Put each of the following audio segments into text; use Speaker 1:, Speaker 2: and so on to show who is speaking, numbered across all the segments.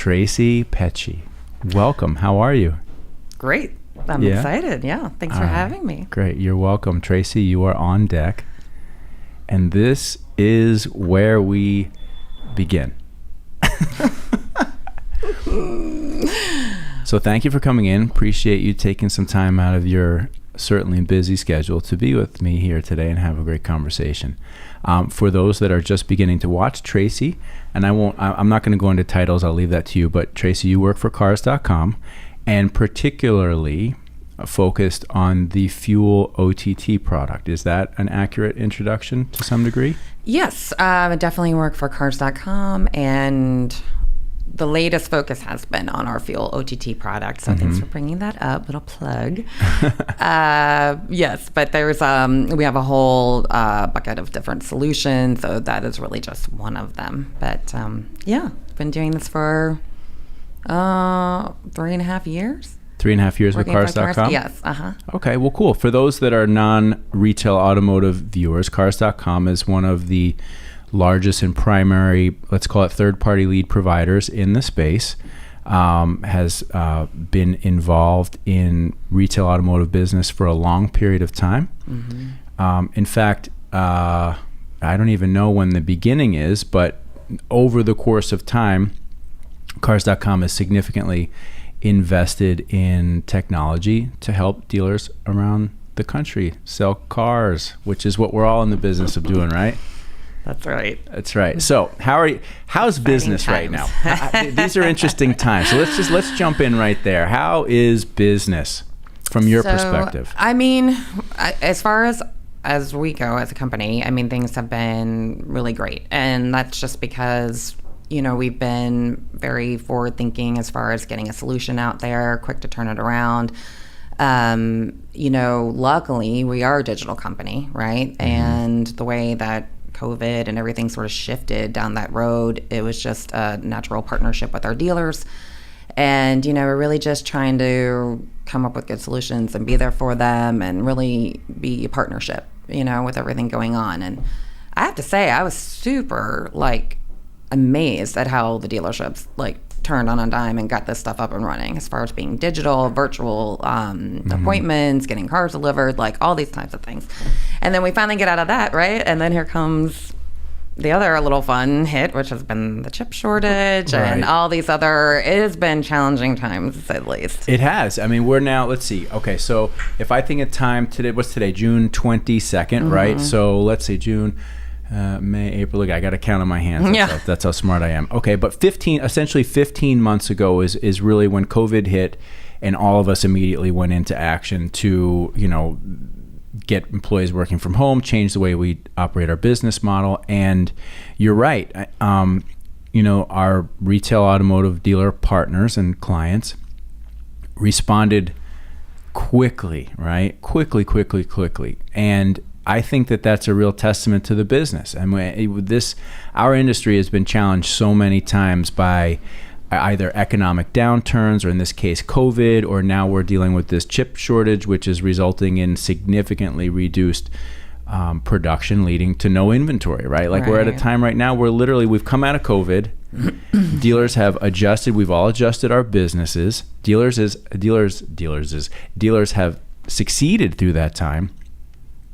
Speaker 1: Tracey Pecci. Welcome. How are you?
Speaker 2: Great. I'm excited. Yeah. Thanks for having me.
Speaker 1: Great. You're welcome. Tracey, you are on deck. And this is where we begin. So thank you for coming in. Appreciate you taking some time out of your certainly busy schedule to be with me here today and have a great conversation. For those that are just beginning to watch, Tracey, and I'm not going to go into titles, I'll leave that to you, but Tracey, you work for cars.com and particularly focused on the fuel OTT product. Is that an accurate introduction to some degree?
Speaker 2: Yes, I definitely work for cars.com, and the latest focus has been on our fuel OTT product. So thanks for bringing that up. Little plug. Yes, but there's we have a whole bucket of different solutions. So that is really just one of them. But been doing this for 3.5 years.
Speaker 1: 3.5 years with cars.com?
Speaker 2: Yes.
Speaker 1: Okay, well, cool. For those that are non-retail automotive viewers, cars.com is one of the largest and primary, let's call it third-party lead providers in the space, has been involved in retail automotive business for a long period of time. In fact, I don't even know when the beginning is, but over the course of time, cars.com has significantly invested in technology to help dealers around the country sell cars, which is what we're all in the business of doing, right?
Speaker 2: That's right.
Speaker 1: That's right. So how's business right now? These are interesting times. So let's jump in right there. How is business from your perspective?
Speaker 2: I mean, as far as we go as a company, I mean, things have been really great. And that's just because, we've been very forward thinking as far as getting a solution out there, quick to turn it around. Luckily we are a digital company, right? And the way that COVID and everything sort of shifted down that road, it was just a natural partnership with our dealers. And, we're really just trying to come up with good solutions and be there for them and really be a partnership, with everything going on. And I have to say, I was super, amazed at how the dealerships, turned on a dime and got this stuff up and running as far as being digital, virtual appointments, getting cars delivered, all these types of things. And then we finally get out of that, right? And then here comes the other little fun hit, which has been the chip shortage and all these other, it has been challenging times, to say the least.
Speaker 1: It has. I mean, we're now, let's see. Okay, so if I think of time today, what's today? June 22nd, right? So let's say June, May, April. I got to count on my hands. That's how smart I am. Okay, but essentially 15 months ago is really when COVID hit and all of us immediately went into action to, get employees working from home, change the way we operate our business model. And you're right. Our retail automotive dealer partners and clients responded quickly, right? Quickly. And I think that that's a real testament to the business. And our industry has been challenged so many times by either economic downturns, or in this case, COVID, or now we're dealing with this chip shortage, which is resulting in significantly reduced production, leading to no inventory, right? We're at a time right now where literally we've come out of COVID. Dealers have adjusted. We've all adjusted our businesses. Dealers have succeeded through that time.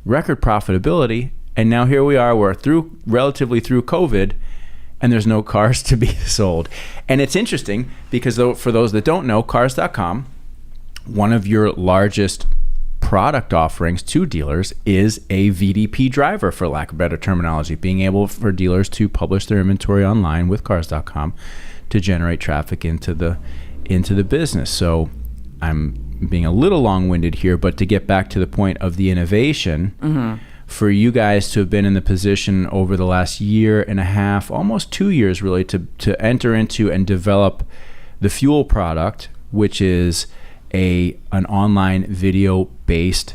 Speaker 1: Record profitability, and now here we are. We're relatively through COVID, and there's no cars to be sold. And it's interesting because for those that don't know, cars.com, one of your largest product offerings to dealers is a VDP driver, for lack of better terminology, being able for dealers to publish their inventory online with cars.com to generate traffic into the business. So I'm being a little long-winded here, but to get back to the point of the innovation, for you guys to have been in the position over the last year and a half, almost 2 years really, to enter into and develop the fuel product, which is an online video-based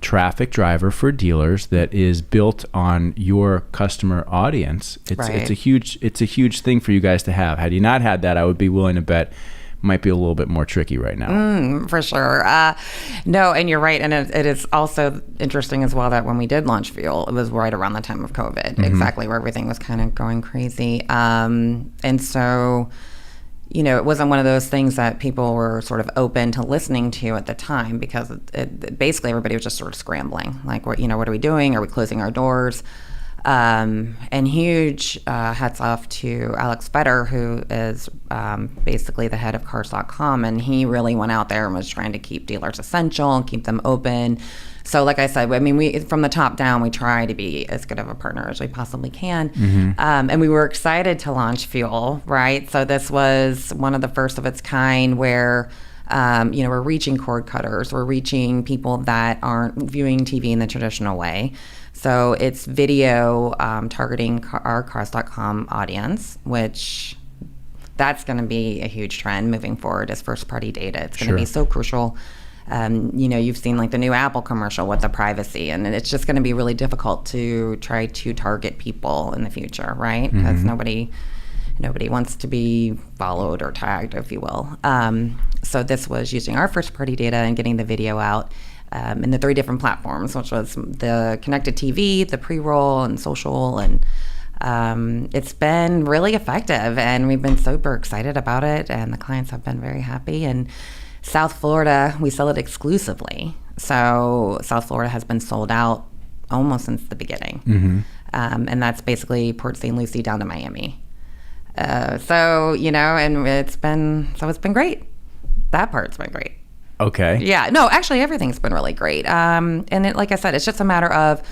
Speaker 1: traffic driver for dealers that is built on your customer audience. It's a huge thing for you guys to have. Had you not had that, I would be willing to bet might be a little bit more tricky right now.
Speaker 2: For sure. No, and you're right. And it is also interesting as well that when we did launch Fuel, it was right around the time of COVID, exactly where everything was kind of going crazy. And so it wasn't one of those things that people were sort of open to listening to at the time, because basically everybody was just sort of scrambling. Like, what are we doing? Are we closing our doors? And huge hats off to Alex Fetter, who is basically the head of Cars.com, and he really went out there and was trying to keep dealers essential and keep them open. So like I said, we from the top down, we try to be as good of a partner as we possibly can. And we were excited to launch Fuel, right? So this was one of the first of its kind where, we're reaching cord cutters. We're reaching people that aren't viewing TV in the traditional way. So it's video targeting our Cars.com audience, which that's going to be a huge trend moving forward as first-party data. It's going to be so crucial. You've seen like the new Apple commercial with the privacy, and it's just going to be really difficult to try to target people in the future, right? Because nobody wants to be followed or tagged, if you will. So this was using our first-party data and getting the video out in the 3 different platforms, which was the connected TV, the pre-roll, and social, and it's been really effective, and we've been super excited about it, and the clients have been very happy. And South Florida, we sell it exclusively. So South Florida has been sold out almost since the beginning. And that's basically Port St. Lucie down to Miami. And it's been great. That part's been great.
Speaker 1: Okay.
Speaker 2: Yeah. No, actually, everything's been really great. Like I said, it's just a matter of,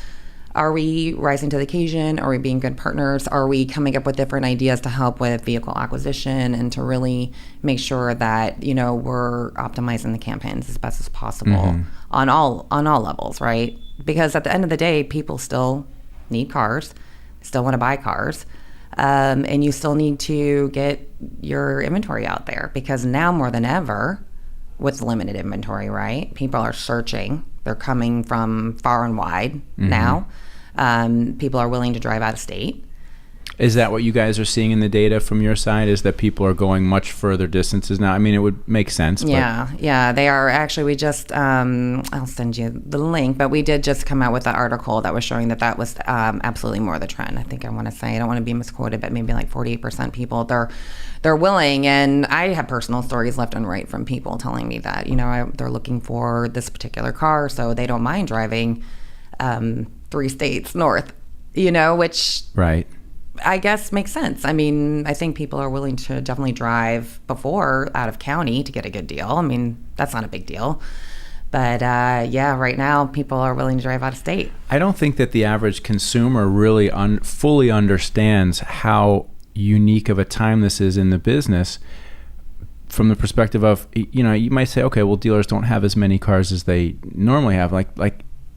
Speaker 2: are we rising to the occasion? Are we being good partners? Are we coming up with different ideas to help with vehicle acquisition and to really make sure that, we're optimizing the campaigns as best as possible on all levels, right? Because at the end of the day, people still need cars, still want to buy cars. And you still need to get your inventory out there, because now more than ever, with limited inventory, right? People are searching. They're coming from far and wide now. People are willing to drive out of state.
Speaker 1: Is that what you guys are seeing in the data from your side? Is that people are going much further distances now? I mean, it would make sense.
Speaker 2: Yeah, they are. Actually, we just, I'll send you the link, but we did just come out with an article that was showing that was absolutely more the trend. I think I want to say, I don't want to be misquoted, but maybe like 48% people, they're willing. And I have personal stories left and right from people telling me that, they're looking for this particular car, so they don't mind driving 3 states north, which... Right. I guess makes sense. I mean, I think people are willing to definitely drive before out of county to get a good deal. I mean, that's not a big deal. But right now people are willing to drive out of state. I don't think that the average consumer really fully understands how unique of a time this is in the business, from the perspective of, you might say, okay, well, dealers don't have as many cars as they normally have.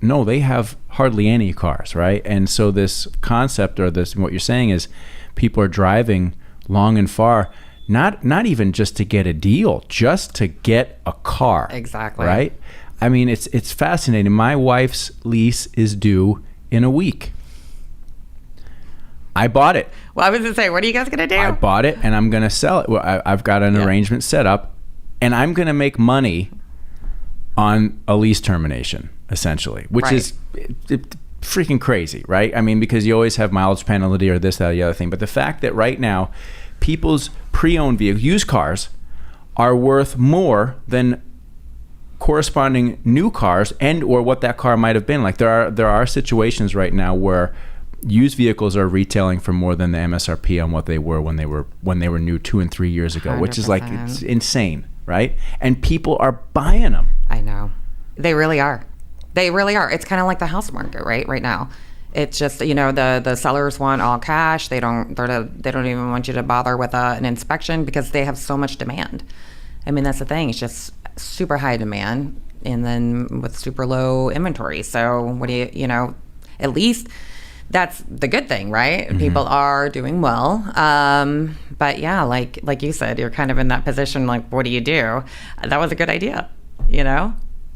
Speaker 2: No, they have hardly any cars, right? And so this concept, or this, what you're saying is, people are driving long and far, not even just to get a deal, just to get a car. Exactly. Right? I mean, it's fascinating. My wife's lease is due in a week. I bought it. Well, I was going to say, what are you guys going to do? I bought it, and I'm going to sell it. Well, I've got an arrangement set up, and I'm going to make money on a lease termination, essentially, which is freaking crazy, right? I mean, because you always have mileage penalty or this, that, or the other thing. But the fact that right now, people's pre-owned vehicles, used cars, are worth more than corresponding new cars and or what that car might have been. Like there are situations right now where used vehicles are retailing for more than the MSRP on what they were when they were new 2 and 3 years ago, 100%. Which is like, it's insane, right? And people are buying them. I know. They really are. They really are. It's kind of like the house market, right now. It's just, the sellers want all cash. They don't even want you to bother with an inspection because they have so much demand. I mean, that's the thing. It's just super high demand and then with super low inventory. So what do you, at least that's the good thing, right? Mm-hmm. People are doing well. But yeah, like you said, you're kind of in that position, like, what do you do? That was a good idea,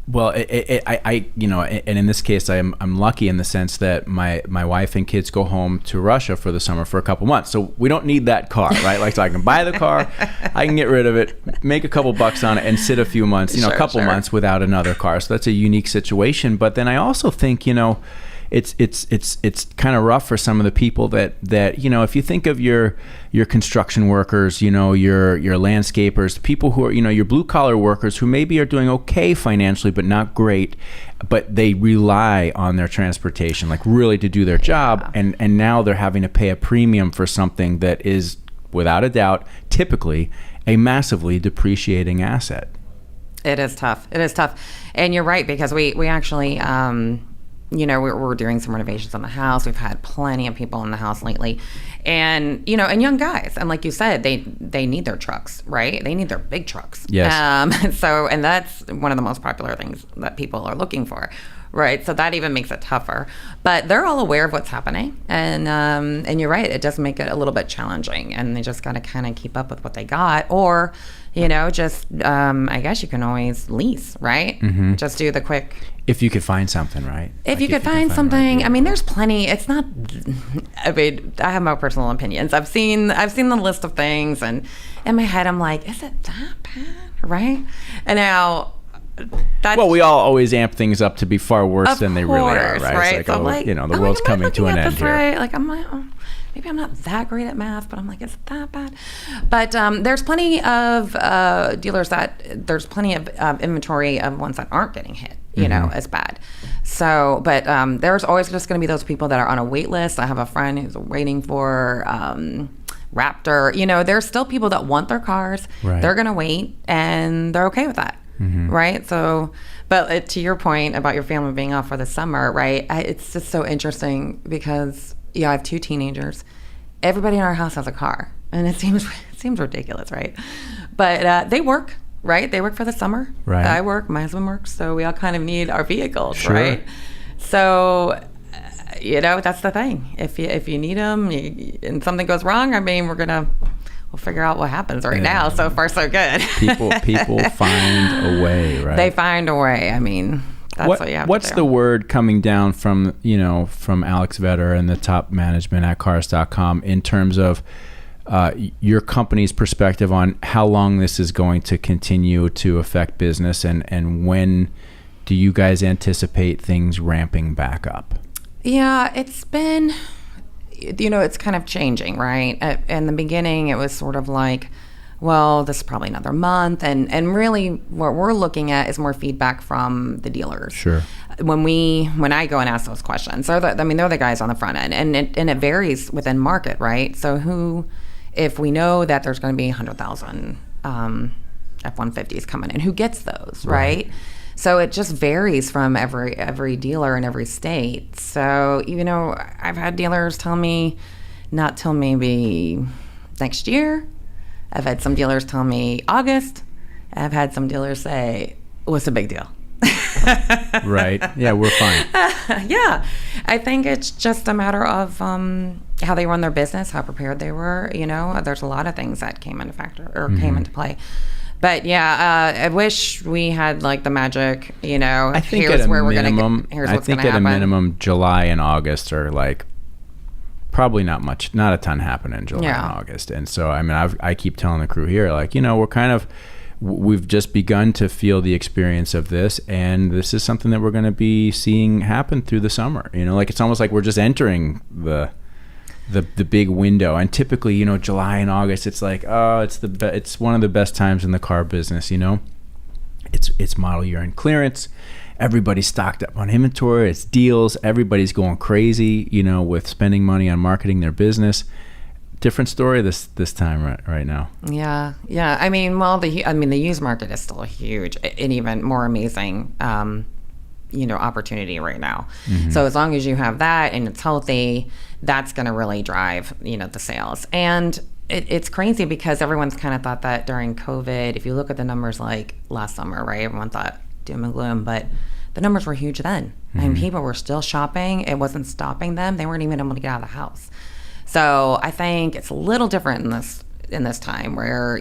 Speaker 2: Well, I and in this case, I'm lucky in the sense that my wife and kids go home to Russia for the summer for a couple months, so we don't need that car, right? Like, so I can buy the car, I can get rid of it, make a couple bucks on it, and sit a few months, a couple months without another car. So that's a unique situation. But then I also think,
Speaker 1: it's kind of rough for some of the people that if you think of your construction workers, your landscapers, people who are, your blue collar workers who maybe are doing okay financially but not great, but they rely on their transportation like really to do their job, and now they're having to pay a premium for something that is without a doubt typically a massively depreciating asset.
Speaker 2: It is tough. And you're right, because we actually we're doing some renovations on the house. We've had plenty of people in the house lately, and and young guys. And like you said, they need their trucks, right? They need their big trucks.
Speaker 1: Yes.
Speaker 2: And that's one of the most popular things that people are looking for, right? So that even makes it tougher. But they're all aware of what's happening, and you're right. It does make it a little bit challenging, and they just got to kind of keep up with what they got, or just I guess you can always lease, right? Mm-hmm. Just do the quick.
Speaker 1: If you could find something, right?
Speaker 2: If you could find something, right, I mean, there's plenty. It's not. I mean, I have my personal opinions. I've seen the list of things, and in my head, I'm like, is it that bad, right? And now.
Speaker 1: We all always amp things up to be far worse than they really are, right?
Speaker 2: Right?
Speaker 1: It's like, the world's coming to an end here.
Speaker 2: Right? Like, I'm like, maybe I'm not that great at math, but I'm like, is it that bad? But there's plenty of dealers there's plenty of inventory of ones that aren't getting hit, as bad. So, but there's always just going to be those people that are on a wait list. I have a friend who's waiting for Raptor. There's still people that want their cars. Right. They're going to wait, and they're okay with that. Mm-hmm. Right. So, but to your point about your family being off for the summer, right? It's just so interesting because, I have 2 teenagers. Everybody in our house has a car, and it seems ridiculous, right? But they work, right? They work for the summer.
Speaker 1: Right.
Speaker 2: I work. My husband works. So we all kind of need our vehicles,
Speaker 1: sure.
Speaker 2: Right? So, that's the thing. If you need them and something goes wrong, I mean, we'll figure out what happens right now. So far, so good.
Speaker 1: People find a way, right?
Speaker 2: They find a way. I mean, that's what you have
Speaker 1: what's
Speaker 2: to do.
Speaker 1: the word coming down from, from Alex Vetter and the top management at Cars.com in terms of your company's perspective on how long this is going to continue to affect business, and when do you guys anticipate things ramping back up? Yeah,
Speaker 2: it's been... it's kind of changing, right? In the beginning, it was sort of like, well, this is probably another month. And really what we're looking at is more feedback from the dealers.
Speaker 1: Sure.
Speaker 2: When I go and ask those questions, they're the guys on the front end, and it varies within market, right? So if we know that there's going to be 100,000 F-150s coming in, who gets those, right? So it just varies from every dealer in every state. So, I've had dealers tell me not till maybe next year. I've had some dealers tell me August. I've had some dealers say, what's the big deal?
Speaker 1: Right. Yeah, we're fine.
Speaker 2: Yeah. I think it's just a matter of how they run their business, how prepared they were. There's a lot of things that came into came into play. But I wish we had like the magic,
Speaker 1: I think
Speaker 2: here's
Speaker 1: at a
Speaker 2: where
Speaker 1: minimum,
Speaker 2: we're gonna here's what's gonna happen.
Speaker 1: I think at a minimum, July and August are like probably not a ton happening in July and August. And so, I mean, I keep telling the crew here, like, we've just begun to feel the experience of this, and this is something that we're going to be seeing happen through the summer. It's almost like we're just entering the big window. And typically, July and August, it's like, it's one of the best times in the car business. It's model year end clearance. Everybody's stocked up on inventory. It's deals. Everybody's going crazy, with spending money on marketing their business. Different story this time right now. Yeah.
Speaker 2: I mean, the used market is still huge and even more amazing, opportunity right now. Mm-hmm. So as long as you have that and it's healthy, that's going to really drive, the sales. And it's crazy because everyone's kind of thought that during COVID, if you look at the numbers like last summer, right, everyone thought doom and gloom, but the numbers were huge then. Mm-hmm. And people were still shopping. It wasn't stopping them. They weren't even able to get out of the house. So I think it's a little different in this time where,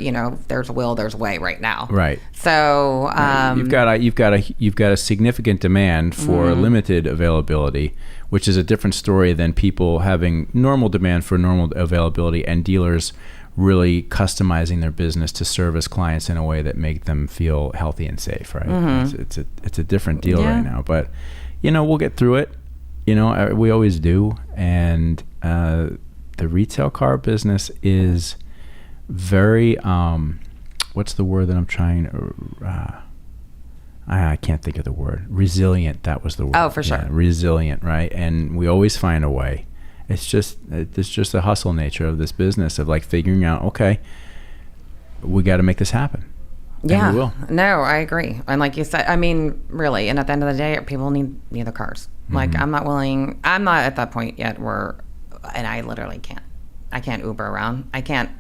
Speaker 2: there's a will, there's a way right now.
Speaker 1: Right.
Speaker 2: So
Speaker 1: you've got a significant demand for mm-hmm. limited availability, which is a different story than people having normal demand for normal availability and dealers really customizing their business to service clients in a way that make them feel healthy and safe, right? Mm-hmm. It's a different deal right now, but we'll get through it. we always do. And the retail car business is very, what's the word that I'm trying to, I can't think of the word. Resilient, that was the word.
Speaker 2: Oh, for sure.
Speaker 1: Yeah, resilient, right? And we always find a way. It's just the hustle nature of this business of like figuring out, okay, we got to make this happen.
Speaker 2: Yeah.
Speaker 1: And we will.
Speaker 2: No, I agree. And like you said, I mean, really, and at the end of the day, people need the cars. Like, I'm not at that point yet and I literally can't. I can't Uber around. I can't,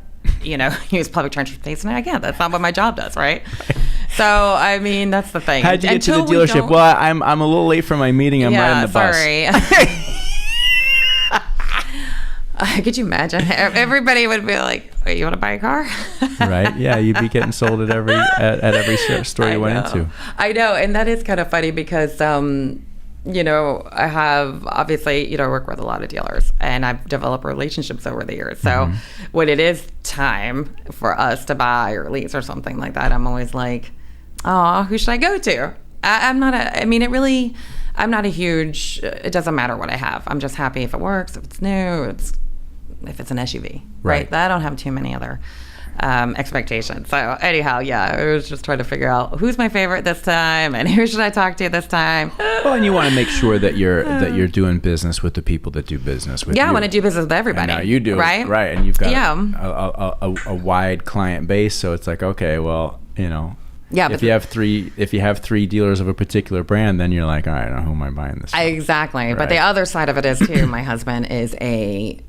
Speaker 2: use public transportation. I can't. That's not what my job does, right? So, I mean, that's the thing.
Speaker 1: How'd you get to the dealership? Well, I'm a little late for my meeting. I'm riding the bus.
Speaker 2: Sorry. Could you imagine? Everybody would be like, "Wait, you want to buy a car?"
Speaker 1: Right? Yeah, you'd be getting sold at every store you went into.
Speaker 2: I know, and that is kind of funny because, I have obviously, I work with a lot of dealers, and I've developed relationships over the years. So when it is time for us to buy or lease or something like that, I'm always like, "Oh, who should I go to?" I'm not a huge. It doesn't matter what I have. I'm just happy if it works, if it's new, if it's an SUV, right? I don't have too many other expectations. So anyhow, yeah, I was just trying to figure out who's my favorite this time and who should I talk to this time.
Speaker 1: Well, and you want to make sure that you're doing business with the people that do business with you.
Speaker 2: Yeah, I want to do business with everybody.
Speaker 1: You do,
Speaker 2: right?
Speaker 1: Right, and you've got a wide client base, so it's like, okay, well, Yeah, if you have three dealers of a particular brand, then you're like, all right, who am I buying this from?
Speaker 2: Exactly. Right. But the other side of it is too, my husband is a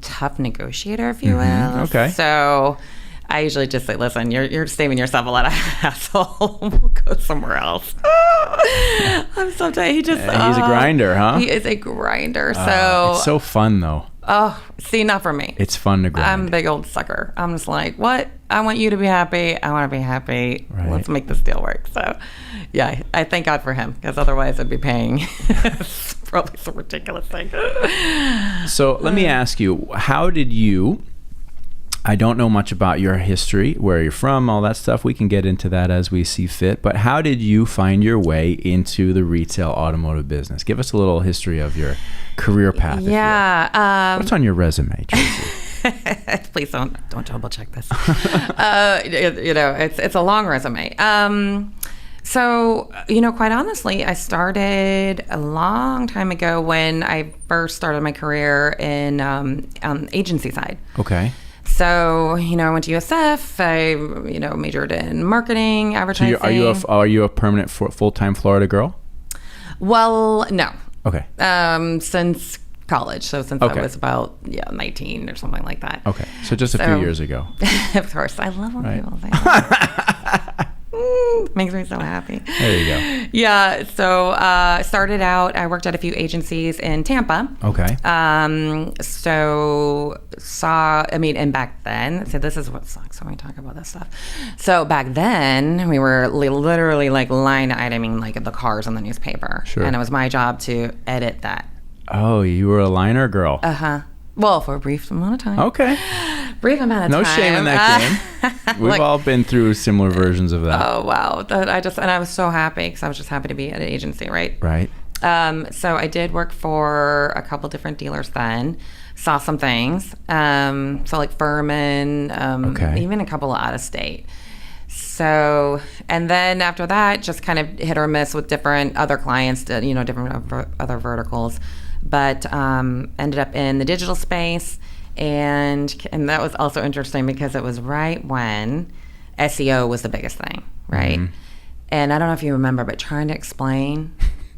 Speaker 2: tough negotiator, if you will.
Speaker 1: Okay.
Speaker 2: So I usually just say, listen, you're saving yourself a lot of hassle. We'll go somewhere else. I'm so tired. He's
Speaker 1: a grinder, huh?
Speaker 2: He is a grinder. So
Speaker 1: it's so fun though.
Speaker 2: Oh, see, not for me.
Speaker 1: It's fun to grind.
Speaker 2: I'm a big old sucker. I'm just like, what? I want you to be happy. I want to be happy.
Speaker 1: Right.
Speaker 2: Let's make this deal work. So, yeah, I thank God for him because otherwise I'd be paying probably some ridiculous thing.
Speaker 1: So let me ask you, how did you... I don't know much about your history, where you're from, all that stuff. We can get into that as we see fit. But how did you find your way into the retail automotive business? Give us a little history of your career path.
Speaker 2: Yeah.
Speaker 1: What's on your resume, Tracey?
Speaker 2: Please don't double check this. It's a long resume. So, quite honestly, I started a long time ago when I first started my career in agency side.
Speaker 1: Okay.
Speaker 2: So, I went to USF. I, majored in marketing, advertising.
Speaker 1: So are you a permanent full-time Florida girl?
Speaker 2: Well, no.
Speaker 1: Okay.
Speaker 2: Since college. So since I was about 19 or something like that.
Speaker 1: Okay. So just a few years ago.
Speaker 2: Of course. I love when people say that. Makes me so happy.
Speaker 1: There you go.
Speaker 2: Yeah. So started out, I worked at a few agencies in Tampa.
Speaker 1: Okay.
Speaker 2: And back then, so this is what sucks when we talk about this stuff. So back then, we were literally like line iteming like the cars in the newspaper.
Speaker 1: Sure.
Speaker 2: And it was my job to edit that.
Speaker 1: Oh, you were a liner girl.
Speaker 2: Uh-huh. Well, for a brief amount of time.
Speaker 1: Okay.
Speaker 2: Brief amount of time.
Speaker 1: No shame in that game. We've all been through similar versions of that.
Speaker 2: Oh, wow. I was so happy because I was just happy to be at an agency, right?
Speaker 1: Right.
Speaker 2: So I did work for a couple different dealers then. Saw some things. So like Herman, even a couple out of state. So, and then after that, just kind of hit or miss with different other clients, different other verticals. But ended up in the digital space, and that was also interesting because it was right when SEO was the biggest thing, right? Mm-hmm. And I don't know if you remember, but trying to explain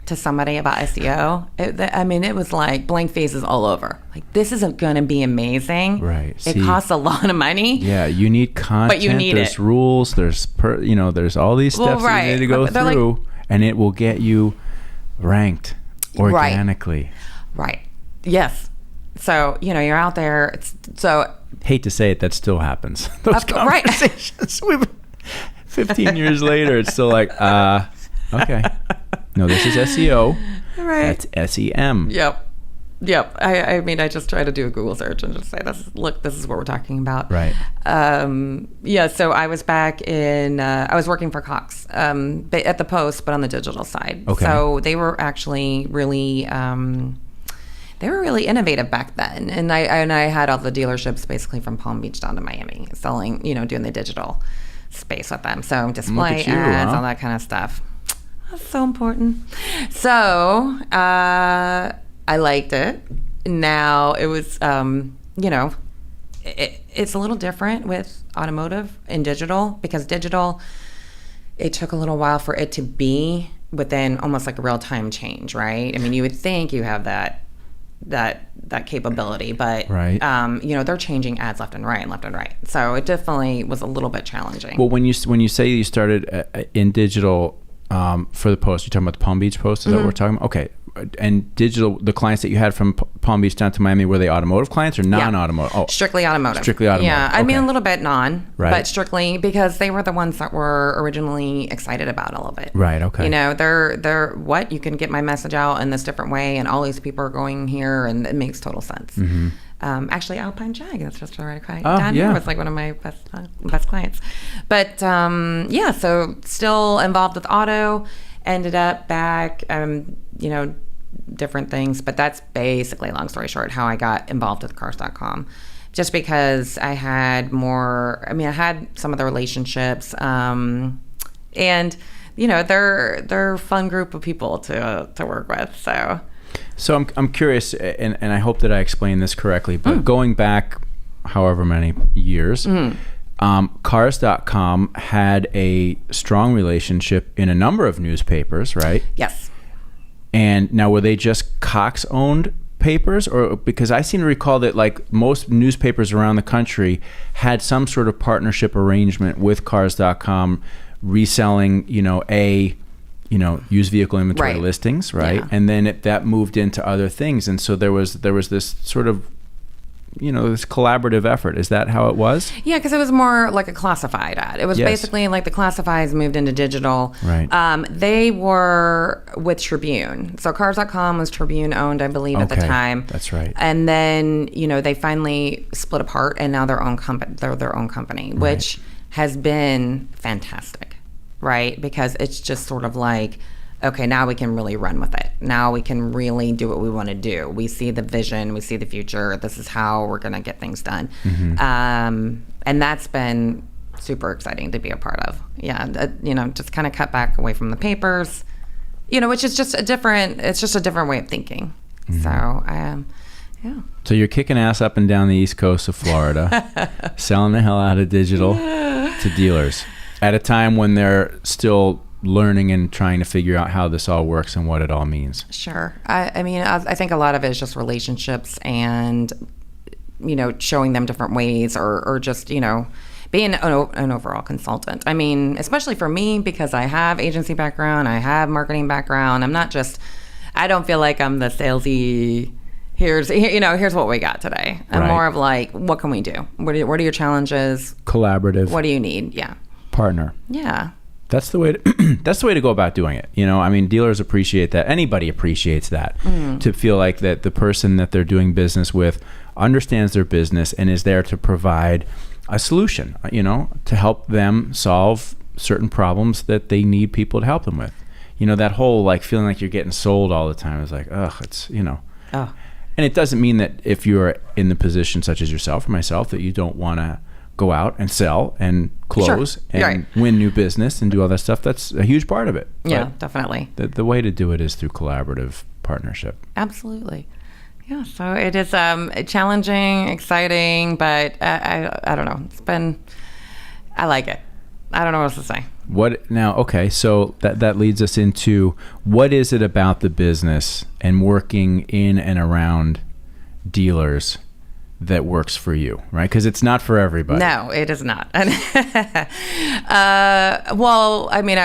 Speaker 2: to somebody about SEO, it was like blank faces all over. Like, this isn't going to be amazing.
Speaker 1: Right.
Speaker 2: It costs a lot of money.
Speaker 1: Yeah, you need content. But you need there's rules. There's there's all these steps that you need to go through, and it will get you ranked organically.
Speaker 2: Right. Yes. So, you're out there.
Speaker 1: Hate to say it, that still happens. Those conversations. 15 years later, it's still like, okay. No, this is SEO.
Speaker 2: Right.
Speaker 1: That's SEM.
Speaker 2: Yep. Yep. I mean, I just try to do a Google search and just say, this is what we're talking about.
Speaker 1: Right.
Speaker 2: Yeah. So I was back I was working for Cox at the Post, but on the digital side.
Speaker 1: Okay.
Speaker 2: So they were actually really, they were really innovative back then. And I had all the dealerships basically from Palm Beach down to Miami selling, doing the digital space with them. So display ads, all that kind of stuff. That's so important. So I liked it. Now it was, it's a little different with automotive and digital, because digital, it took a little while for it to be within almost like a real-time change, right? I mean, you would think you have that capability, but
Speaker 1: right.
Speaker 2: They're changing ads left and right. So it definitely was a little bit challenging.
Speaker 1: Well, when you say you started in digital for the Post, you're talking about the Palm Beach Post, is that what we're talking about? Okay. And digital, the clients that you had from Palm Beach down to Miami, were they automotive clients or non-automotive?
Speaker 2: Yeah. Oh, strictly automotive.
Speaker 1: Strictly automotive.
Speaker 2: Yeah, I mean a little bit
Speaker 1: right.
Speaker 2: but strictly because they were the ones that were originally excited about all of it.
Speaker 1: Right. Okay.
Speaker 2: They're what, you can get my message out in this different way, and all these people are going here, and it makes total sense.
Speaker 1: Mm-hmm.
Speaker 2: Actually, Alpine Jag, that's just right
Speaker 1: down
Speaker 2: here, was like one of my best clients. But so still involved with auto. Ended up back, different things, but that's basically, long story short, how I got involved with Cars.com. Just because I had I had some of the relationships, and they're a fun group of people to work with. So
Speaker 1: I'm curious, and I hope that I explained this correctly, but going back however many years, Cars.com had a strong relationship in a number of newspapers, right?
Speaker 2: Yes.
Speaker 1: And now, were they just Cox-owned papers? Or because I seem to recall that like most newspapers around the country had some sort of partnership arrangement with Cars.com, reselling, used vehicle inventory listings, right? Yeah. And then that moved into other things. And so there was this sort of, this collaborative effort. Is that how it was?
Speaker 2: Yeah, because it was more like a classified ad. It was basically like the classifieds moved into digital.
Speaker 1: Right.
Speaker 2: They were with Tribune. So Cars.com was Tribune owned, I believe, at the time.
Speaker 1: That's right.
Speaker 2: And then, they finally split apart, and now they're their own company, which has been fantastic, right? Because it's just sort of like, okay, now we can really run with it. Now we can really do what we want to do. We see the vision. We see the future. This is how we're going to get things done. Mm-hmm. And that's been super exciting to be a part of. Yeah, just kind of cut back away from the papers, which is just a different way of thinking. Mm-hmm. So, yeah.
Speaker 1: So you're kicking ass up and down the East Coast of Florida, selling the hell out of digital to dealers at a time when they're still learning and trying to figure out how this all works and what it all means.
Speaker 2: Sure. I think a lot of it is just relationships and, showing them different ways or just, being an overall consultant. I mean, especially for me, because I have agency background, I have marketing background. I don't feel like I'm the salesy, here's what we got today. I'm more of like, what can we do? What are your challenges?
Speaker 1: Collaborative.
Speaker 2: What do you need? Yeah.
Speaker 1: Partner.
Speaker 2: Yeah.
Speaker 1: That's the way to go about doing it. Dealers appreciate that. Anybody appreciates that. To feel like that the person that they're doing business with understands their business and is there to provide a solution, to help them solve certain problems that they need people to help them with. That whole like feeling like you're getting sold all the time is like, it's.
Speaker 2: Oh.
Speaker 1: And it doesn't mean that if you're in the position such as yourself or myself that you don't want to go out and sell and close and win new business and do all that stuff. That's a huge part of it.
Speaker 2: Yeah, definitely.
Speaker 1: The way to do it is through collaborative partnership.
Speaker 2: Absolutely. Yeah, so it is challenging, exciting, but I don't know. I like it. I don't know what else to say.
Speaker 1: Okay, so that leads us into what is it about the business and working in and around dealers that works for you, right? Because it's not for everybody.
Speaker 2: No, it is not. I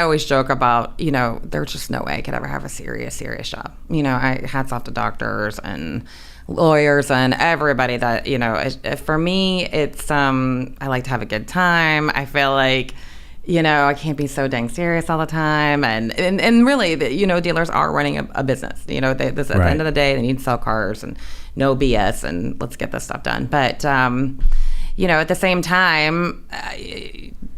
Speaker 2: always joke about, there's just no way I could ever have a serious job. Hats off to doctors and lawyers and everybody that, for me, it's, I like to have a good time. I feel like, I can't be so dang serious all the time. And really, dealers are running a business. At the end of the day, they need to sell cars and no BS and let's get this stuff done. But, at the same time,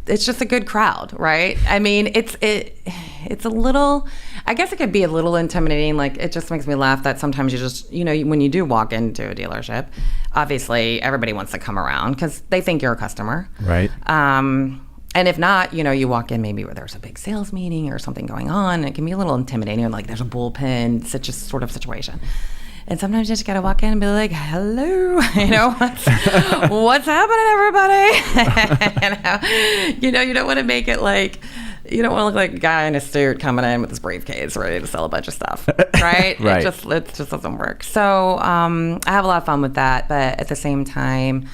Speaker 2: it's just a good crowd, right? I mean, it's a little, I guess it could be a little intimidating. Like, it just makes me laugh that sometimes you just, when you do walk into a dealership, obviously everybody wants to come around because they think you're a customer.
Speaker 1: Right.
Speaker 2: And if not, you walk in maybe where there's a big sales meeting or something going on. And it can be a little intimidating, like there's a bullpen, such a sort of situation. And sometimes you just got to walk in and be like, hello, what's happening, everybody? You don't want to make it like, you don't want to look like a guy in a suit coming in with his briefcase ready to sell a bunch of stuff, right?
Speaker 1: Right.
Speaker 2: It just doesn't work. So I have a lot of fun with that. But at the same time,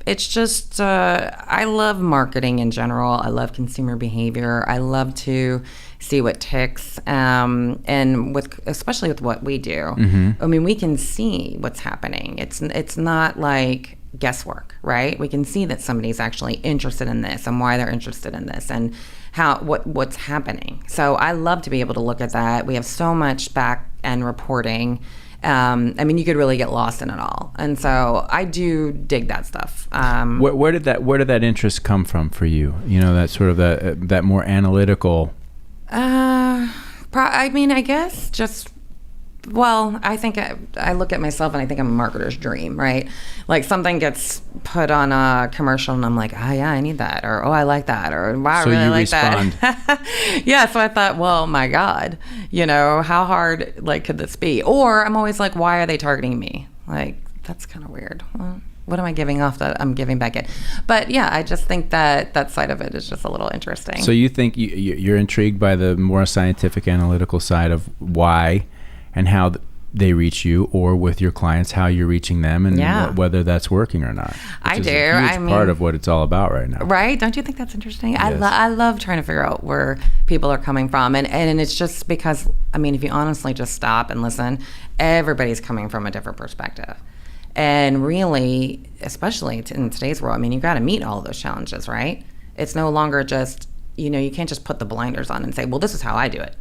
Speaker 2: it's just, I love marketing in general. I love consumer behavior. I love to see what ticks, and especially with what we do. Mm-hmm. I mean, we can see what's happening. It's not like guesswork, right? We can see that somebody's actually interested in this and why they're interested in this and what's happening. So I love to be able to look at that. We have so much back end reporting. I mean, you could really get lost in it all, and so I do dig that stuff.
Speaker 1: Where did that interest come from for you? That sort of that more analytical.
Speaker 2: I mean, I guess just. Well, I think I look at myself and I think I'm a marketer's dream, right? Like something gets put on a commercial and I'm like, oh yeah, I need that, or oh, I like that, or wow, I really like that. Yeah, so I thought, well, my God, how hard could this be? Or I'm always like, why are they targeting me? Like, that's kind of weird. Well, what am I giving off that I'm giving back in? But yeah, I just think that side of it is just a little interesting.
Speaker 1: So you think you're intrigued by the more scientific, analytical side of why and how they reach you, or with your clients, how you're reaching them, and whether that's working or not.
Speaker 2: I do.
Speaker 1: I mean, part of what it's all about right now.
Speaker 2: Right? Don't you think that's interesting?
Speaker 1: Yes.
Speaker 2: I love trying to figure out where people are coming from. And it's just because, I mean, if you honestly just stop and listen, everybody's coming from a different perspective. And really, especially in today's world, I mean, you've got to meet all of those challenges, right? It's no longer just, you can't just put the blinders on and say, well, this is how I do it.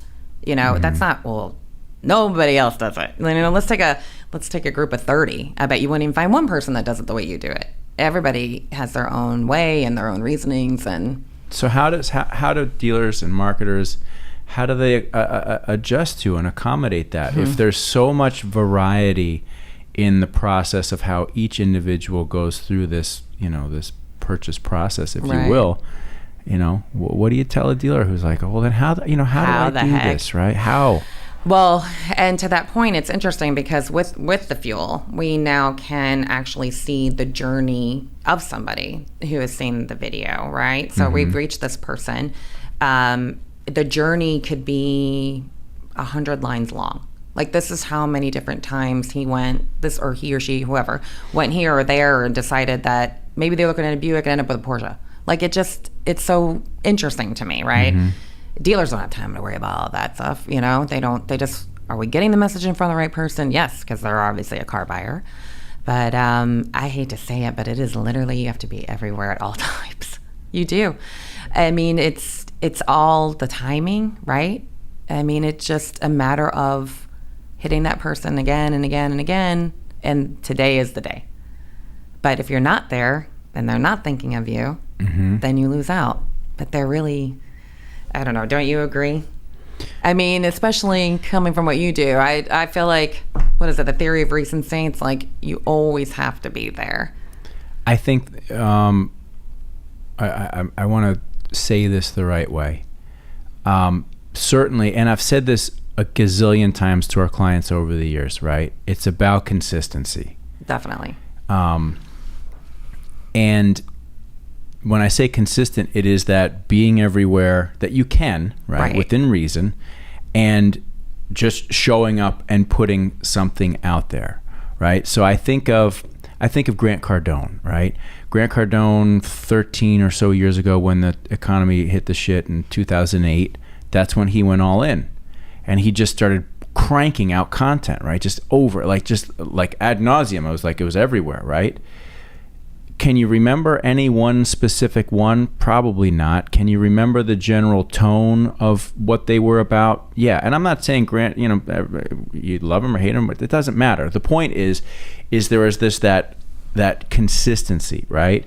Speaker 2: Mm-hmm. That's not, well, nobody else does it. Let's take a group of 30. I bet you wouldn't even find one person that does it the way you do it. Everybody has their own way and their own reasonings. And
Speaker 1: so how do dealers and marketers, how do they adjust to and accommodate that? Mm-hmm. If there's so much variety in the process of how each individual goes through this, this purchase process, if you will, what do you tell a dealer who's like, oh, well, then how do I do this, right? How?
Speaker 2: Well, and to that point, it's interesting because with the fuel, we now can actually see the journey of somebody who has seen the video, right? So we've reached this person. The journey could be 100 lines long. Like, this is how many different times he went, this or he or she, whoever, went here or there and decided that maybe they're looking at a Buick and end up with a Porsche. Like, it's so interesting to me, right? Mm-hmm. Dealers don't have time to worry about all that stuff, they just, are we getting the message in front of the right person? Yes, because they're obviously a car buyer. But I hate to say it, but it is literally, you have to be everywhere at all times. You do. I mean, it's all the timing, right? I mean, it's just a matter of hitting that person again and again and again, and today is the day. But if you're not there, and they're not thinking of you, then you lose out. But they're really... I don't know. Don't you agree? I mean, especially coming from what you do, I feel like, what is it, the theory of recency? It's like you always have to be there.
Speaker 1: I think I want to say this the right way. Certainly, and I've said this a gazillion times to our clients over the years, right? It's about consistency.
Speaker 2: Definitely.
Speaker 1: And when I say consistent, it is that being everywhere that you can, right, within reason, and just showing up and putting something out there, right? So I think of Grant Cardone, right? Grant Cardone, 13 or so years ago, when the economy hit the shit in 2008, that's when he went all in, and he just started cranking out content, right? Just ad nauseum. It was everywhere, right? Can you remember any one specific one? Probably not. Can you remember the general tone of what they were about? Yeah. And I'm not saying you love them or hate them, but it doesn't matter. The point is there is that consistency, right?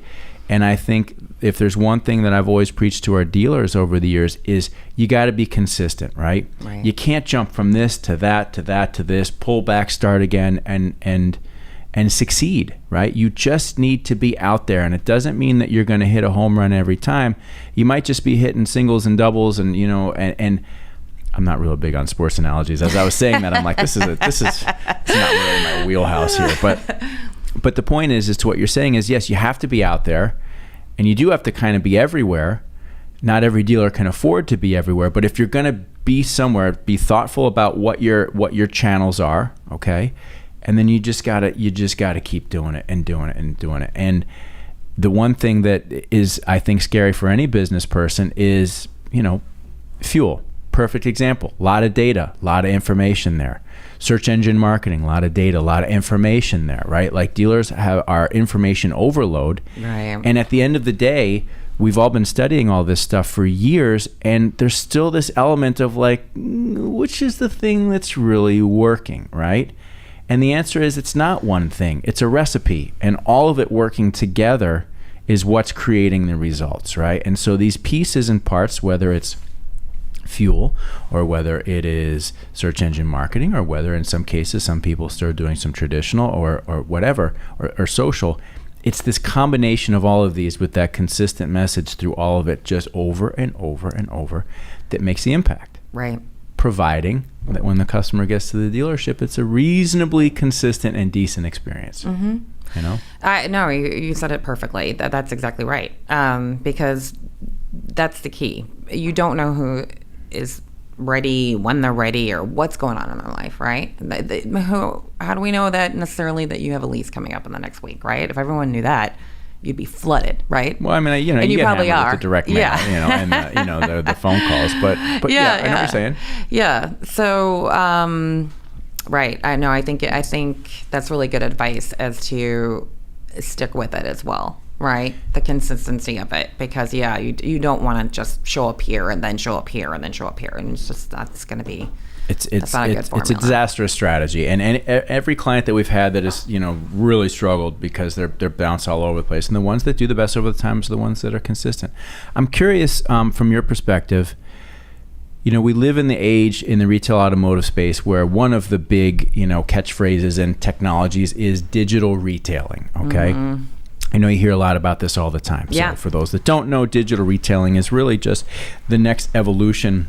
Speaker 1: And I think if there's one thing that I've always preached to our dealers over the years is you got to be consistent, right? You can't jump from this to that to that to this, pull back, start again, and succeed, right? You just need to be out there, and it doesn't mean that you're going to hit a home run every time. You might just be hitting singles and doubles, and and I'm not real big on sports analogies. As I was saying that, I'm like, this is it's not really my wheelhouse here, but the point is to what you're saying is, yes, you have to be out there, and you do have to kind of be everywhere. Not every dealer can afford to be everywhere, but if you're going to be somewhere, be thoughtful about what your channels are, okay? And then you just gotta keep doing it and doing it and doing it. And the one thing that is, I think, scary for any business person is, fuel. Perfect example. A lot of data, a lot of information there. Search engine marketing, a lot of data, a lot of information there, right? Like dealers are information overload.
Speaker 2: Right.
Speaker 1: And at the end of the day, we've all been studying all this stuff for years, and there's still this element of like, which is the thing that's really working, right? And the answer is it's not one thing. It's a recipe, and all of it working together is what's creating the results, right? And so these pieces and parts, whether it's fuel or whether it is search engine marketing or whether in some cases some people start doing some traditional or whatever or social, it's this combination of all of these with that consistent message through all of it just over and over and over that makes the impact.
Speaker 2: Right.
Speaker 1: Providing that when the customer gets to the dealership, it's a reasonably consistent and decent experience.
Speaker 2: Mm-hmm. No, you said it perfectly. That's exactly right. Because that's the key. You don't know who is ready, when they're ready, or what's going on in their life, right? How do we know that necessarily that you have a lease coming up in the next week, right? If everyone knew that, you'd be flooded, right?
Speaker 1: Well, I mean,
Speaker 2: and you probably are.
Speaker 1: With the direct mail, and the phone calls, but yeah, I know what you're saying.
Speaker 2: Yeah. So, right. I know. I think that's really good advice as to stick with it as well, right? The consistency of it, because you don't want to just show up here and then show up here and then show up here, and it's just that's going to be. It's not a good formula. It's a disastrous strategy, and every client that we've had that has really struggled because they're bounced all over the place, and the ones that do the best over the time are the ones that are consistent. I'm curious from your perspective. We live in the age in the retail automotive space where one of the big catchphrases and technologies is digital retailing. Okay. Mm-hmm. I know you hear a lot about this all the time. So for those that don't know, digital retailing is really just the next evolution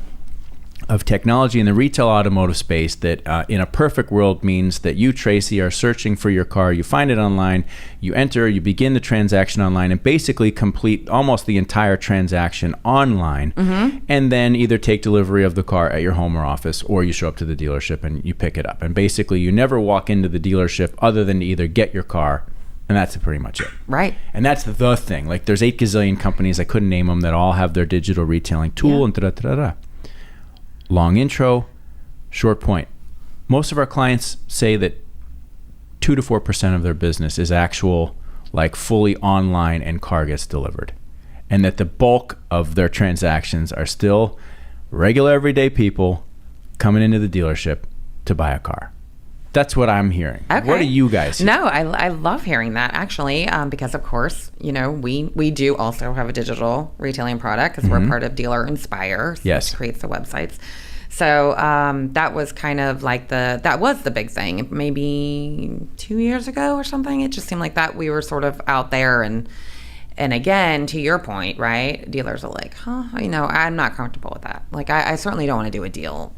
Speaker 2: of technology in the retail automotive space that in a perfect world means that you, Tracey, are searching for your car, you find it online, you enter, you begin the transaction online, and basically complete almost the entire transaction online, and then either take delivery of the car at your home or office, or you show up to the dealership and you pick it up. And basically you never walk into the dealership other than to either get your car, and that's pretty much it. Right.
Speaker 1: And that's the thing. Like there's 8 gazillion companies, I couldn't name them, that all have their digital retailing tool and da-da-da-da. Long intro, short point. Most of our clients say that 2 to 4% of their business is actual, like fully online and car gets delivered. And that the bulk of their transactions are still regular everyday people coming into the dealership to buy a car. That's what I'm hearing. Okay. What do you guys hear?
Speaker 2: No, I love hearing that, actually, because of course, we do also have a digital retailing product because we're part of Dealer Inspire, which creates the websites. So that was kind of like that was the big thing. Maybe 2 years ago or something. It just seemed like that we were sort of out there, and again, to your point, right? Dealers are like, I'm not comfortable with that. Like, I certainly don't want to do a deal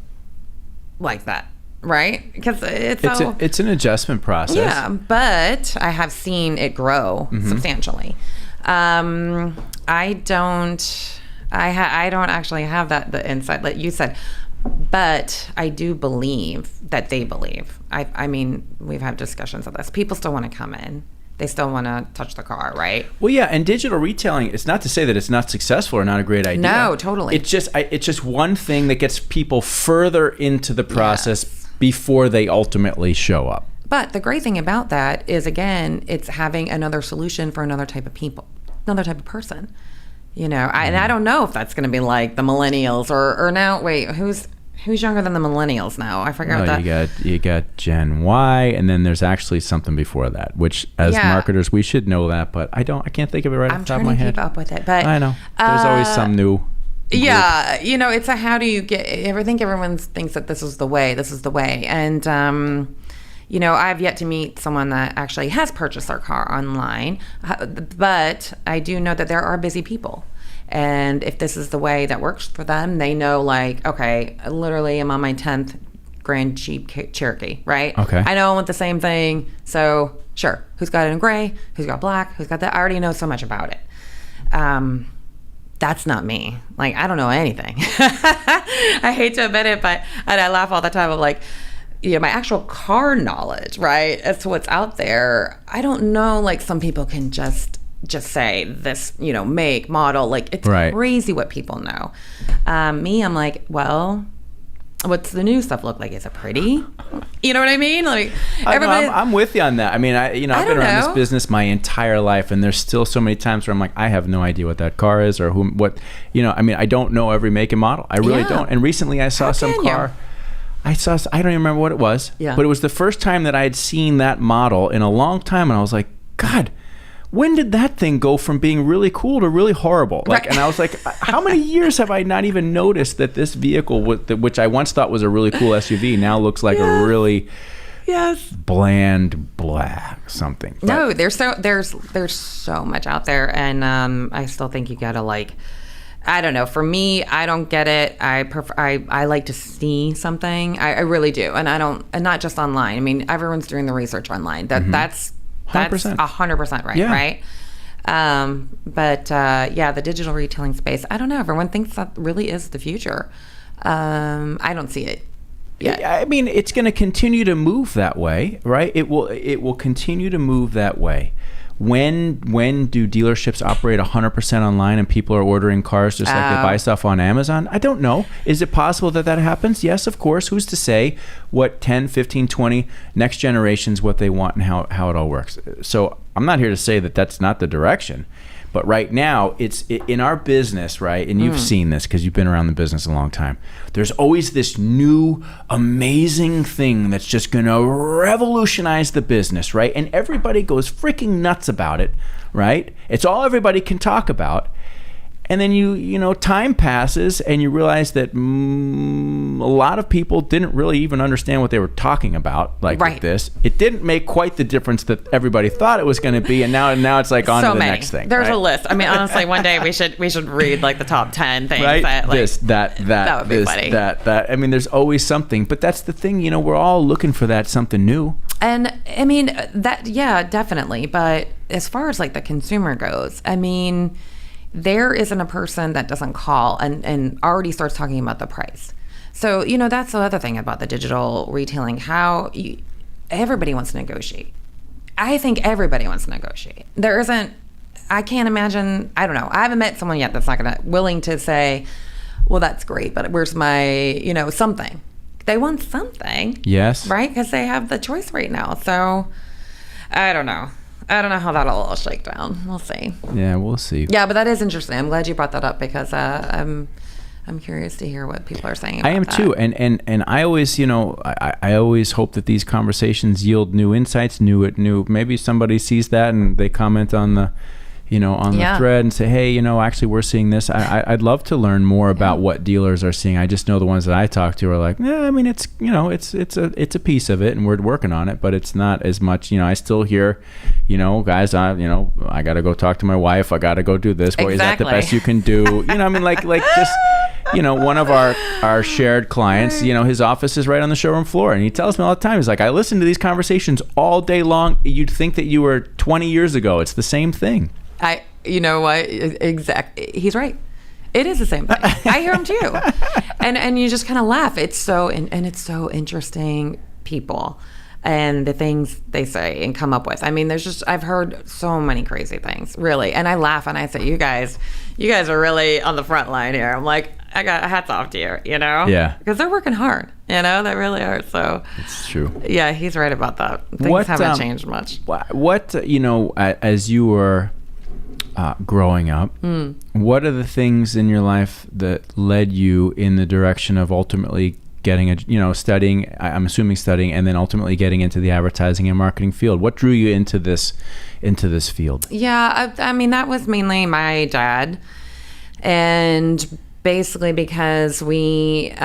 Speaker 2: like that. Right? Because it's
Speaker 1: an adjustment process.
Speaker 2: Yeah, but I have seen it grow substantially. I don't actually have the insight that you said, but I do believe that they believe. I mean, we've had discussions of this. People still want to come in. They still want to touch the car, right?
Speaker 1: Well, yeah, and digital retailing, it's not to say that it's not successful or not a great idea.
Speaker 2: No, totally.
Speaker 1: It's just one thing that gets people further into the process before they ultimately show up.
Speaker 2: But the great thing about that is, again, it's having another solution for another type of people, another type of person. And I don't know if that's going to be like the millennials or now. Wait, who's younger than the millennials now? I forgot that.
Speaker 1: You got Gen Y, and then there's actually something before that, which as marketers we should know that, but I can't think of it right off the top of my head.
Speaker 2: I'm trying to keep up with it, but
Speaker 1: I know there's always some new.
Speaker 2: Yeah, it's a how do you get? I think everyone thinks that this is the way, and I've yet to meet someone that actually has purchased their car online, but I do know that there are busy people. And if this is the way that works for them, they know, like, okay, literally I'm on my 10th Grand Jeep Cherokee, right?
Speaker 1: Okay.
Speaker 2: I know I want the same thing, so sure. Who's got it in gray? Who's got black? Who's got that? I already know so much about it. That's not me. Like, I don't know anything. I hate to admit it, but I laugh all the time. I'm like, my actual car knowledge, right, as to what's out there, I don't know. Like, some people can just say this, make, model. Like, it's crazy what people know. Me, I'm like, well, what's the new stuff look like? Is it pretty? You know what I mean? Like, everybody.
Speaker 1: I'm with you on that. I mean, I've been around this business my entire life, and there's still so many times where I'm like, I have no idea what that car is or what. I don't know every make and model. I really don't. And recently, I saw some car. I don't even remember what it was. Yeah. But it was the first time that I had seen that model in a long time, and I was like, God. When did that thing go from being really cool to really horrible? Like, and I was like, how many years have I not even noticed that this vehicle, which I once thought was a really cool SUV, now looks like a really bland black something? But
Speaker 2: no, there's so much out there, and I still think you gotta, like, I don't know. For me, I don't get it. I like to see something. I really do, and and not just online. I mean, everyone's doing the research online. That's 100% right, right? But the digital retailing space, I don't know. Everyone thinks that really is the future. I don't see it yet.
Speaker 1: I mean, it's going to continue to move that way, right? It will continue to move that way. When do dealerships operate 100% online and people are ordering cars just like they buy stuff on Amazon? I don't know. Is it possible that happens? Yes, of course. Who's to say what 10, 15, 20 next generations, what they want and how it all works? So I'm not here to say that that's not the direction. But right now, it's in our business, right? And you've seen this because you've been around the business a long time. There's always this new, amazing thing that's just going to revolutionize the business, right? And everybody goes freaking nuts about it, right? It's all everybody can talk about. And then time passes and you realize that a lot of people didn't really even understand what they were talking about, with this. It didn't make quite the difference that everybody thought it was going to be, and now it's like on to the next thing.
Speaker 2: There's a list. I mean, honestly, one day we should read like the top 10 things.
Speaker 1: Right?
Speaker 2: That, like,
Speaker 1: that
Speaker 2: would be funny.
Speaker 1: That. I mean, there's always something, but that's the thing. We're all looking for that something new.
Speaker 2: And I mean definitely. But as far as like the consumer goes, I mean, there isn't a person that doesn't call and already starts talking about the price. So, that's the other thing about the digital retailing, everybody wants to negotiate. I think everybody wants to negotiate. I can't imagine, I don't know. I haven't met someone yet that's willing to say, well, that's great, but where's my, something. They want something.
Speaker 1: Yes.
Speaker 2: Right? Because they have the choice right now. So, I don't know. I don't know how that'll all shake down. We'll see.
Speaker 1: Yeah, we'll see.
Speaker 2: Yeah, but that is interesting. I'm glad you brought that up because I'm curious to hear what people are saying about that.
Speaker 1: I am too. And I always, I always hope that these conversations yield new insights, new. Maybe somebody sees that and they comment on the, the thread and say, hey, actually we're seeing this. I'd love to learn more about what dealers are seeing. I just know the ones that I talk to are like, I mean, it's, it's a piece of it and we're working on it, but it's not as much, I still hear, guys, I got to go talk to my wife. I got to go do this. Well, is that the best you can do? I mean, like just, one of our shared clients, his office is right on the showroom floor. And he tells me all the time, he's like, I listen to these conversations all day long. You'd think that you were 20 years ago. It's the same thing.
Speaker 2: You know what? Exactly. He's right. It is the same thing. I hear him too. And you just kind of laugh. It's so interesting, people and the things they say and come up with. I mean, I've heard so many crazy things, really. And I laugh and I say, you guys are really on the front line here. I'm like, I got hats off to you, you know?
Speaker 1: Yeah.
Speaker 2: Because they're working hard, you know? They really are. So
Speaker 1: it's true.
Speaker 2: Yeah, he's right about that. Things haven't changed much.
Speaker 1: What as you were growing up, what are the things in your life that led you in the direction of ultimately getting studying, I'm assuming studying, and then ultimately getting into the advertising and marketing field? What drew you into this field?
Speaker 2: Yeah, I mean, that was mainly my dad. And basically because it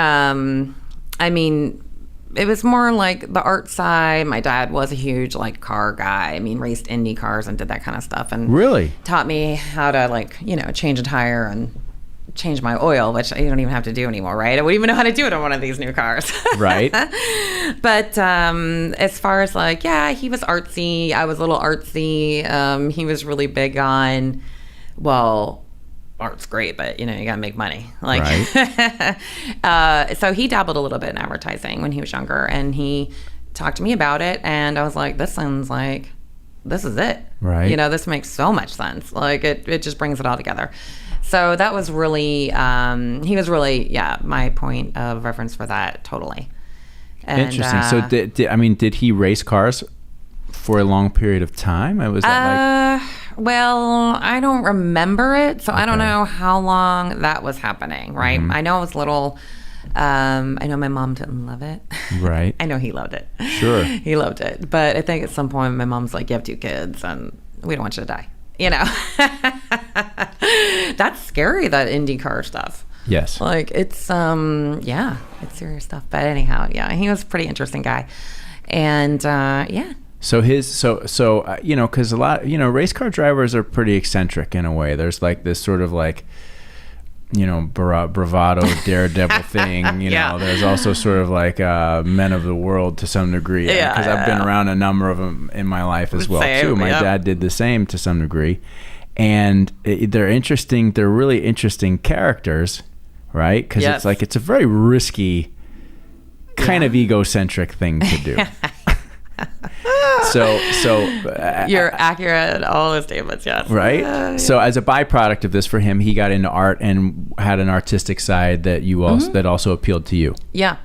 Speaker 2: was more like the art side. My dad was a huge like car guy. I mean, raced Indy cars and did that kind of stuff. And
Speaker 1: really
Speaker 2: taught me how to change a tire and change my oil, which you don't even have to do anymore, right? I wouldn't even know how to do it on one of these new cars.
Speaker 1: Right.
Speaker 2: But as far as he was artsy. I was a little artsy. He was really big on, art's great, but you gotta make money. Right. So he dabbled a little bit in advertising when he was younger, and he talked to me about it, and I was like, this sounds like this is it.
Speaker 1: Right.
Speaker 2: This makes so much sense. Like it just brings it all together. So that was really, he was really, my point of reference for that, totally. And,
Speaker 1: interesting. So did he race cars for a long period of time? Was that
Speaker 2: well, I don't remember it, so okay. I don't know how long that was happening, right? Mm-hmm. I know it was little. I know my mom didn't love it.
Speaker 1: Right.
Speaker 2: I know he loved it.
Speaker 1: Sure.
Speaker 2: He loved it. But I think at some point my mom's like, you have 2 kids and we don't want you to die. That's scary, that IndyCar stuff.
Speaker 1: Yes.
Speaker 2: Like it's it's serious stuff. But anyhow, he was a pretty interesting guy. And
Speaker 1: So because a lot, race car drivers are pretty eccentric in a way. There's like this sort of like, bravado, daredevil thing. There's also sort of like men of the world to some degree. Because I've been around a number of them in my life as well too. My dad did the same to some degree, and they're interesting. They're really interesting characters, right? Because it's like it's a very risky, kind of egocentric thing to do. So
Speaker 2: you're accurate in all the statements, yes.
Speaker 1: Right. So as a byproduct of this, for him, he got into art and had an artistic side that that also appealed to you.
Speaker 2: Yeah.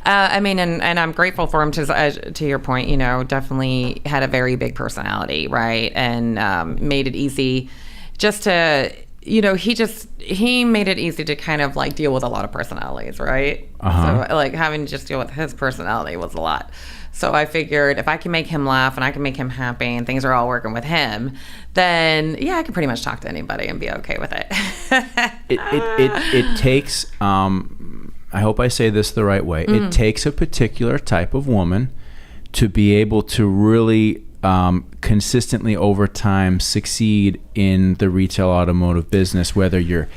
Speaker 2: And I'm grateful for him to your point, definitely had a very big personality, right? And made it easy just to, he made it easy to kind of like deal with a lot of personalities, right?
Speaker 1: Uh-huh.
Speaker 2: So like having to just deal with his personality was a lot. So I figured if I can make him laugh and I can make him happy and things are all working with him, then I can pretty much talk to anybody and be okay with it.
Speaker 1: It takes, I hope I say this the right way, it takes a particular type of woman to be able to really consistently over time succeed in the retail automotive business, whether you're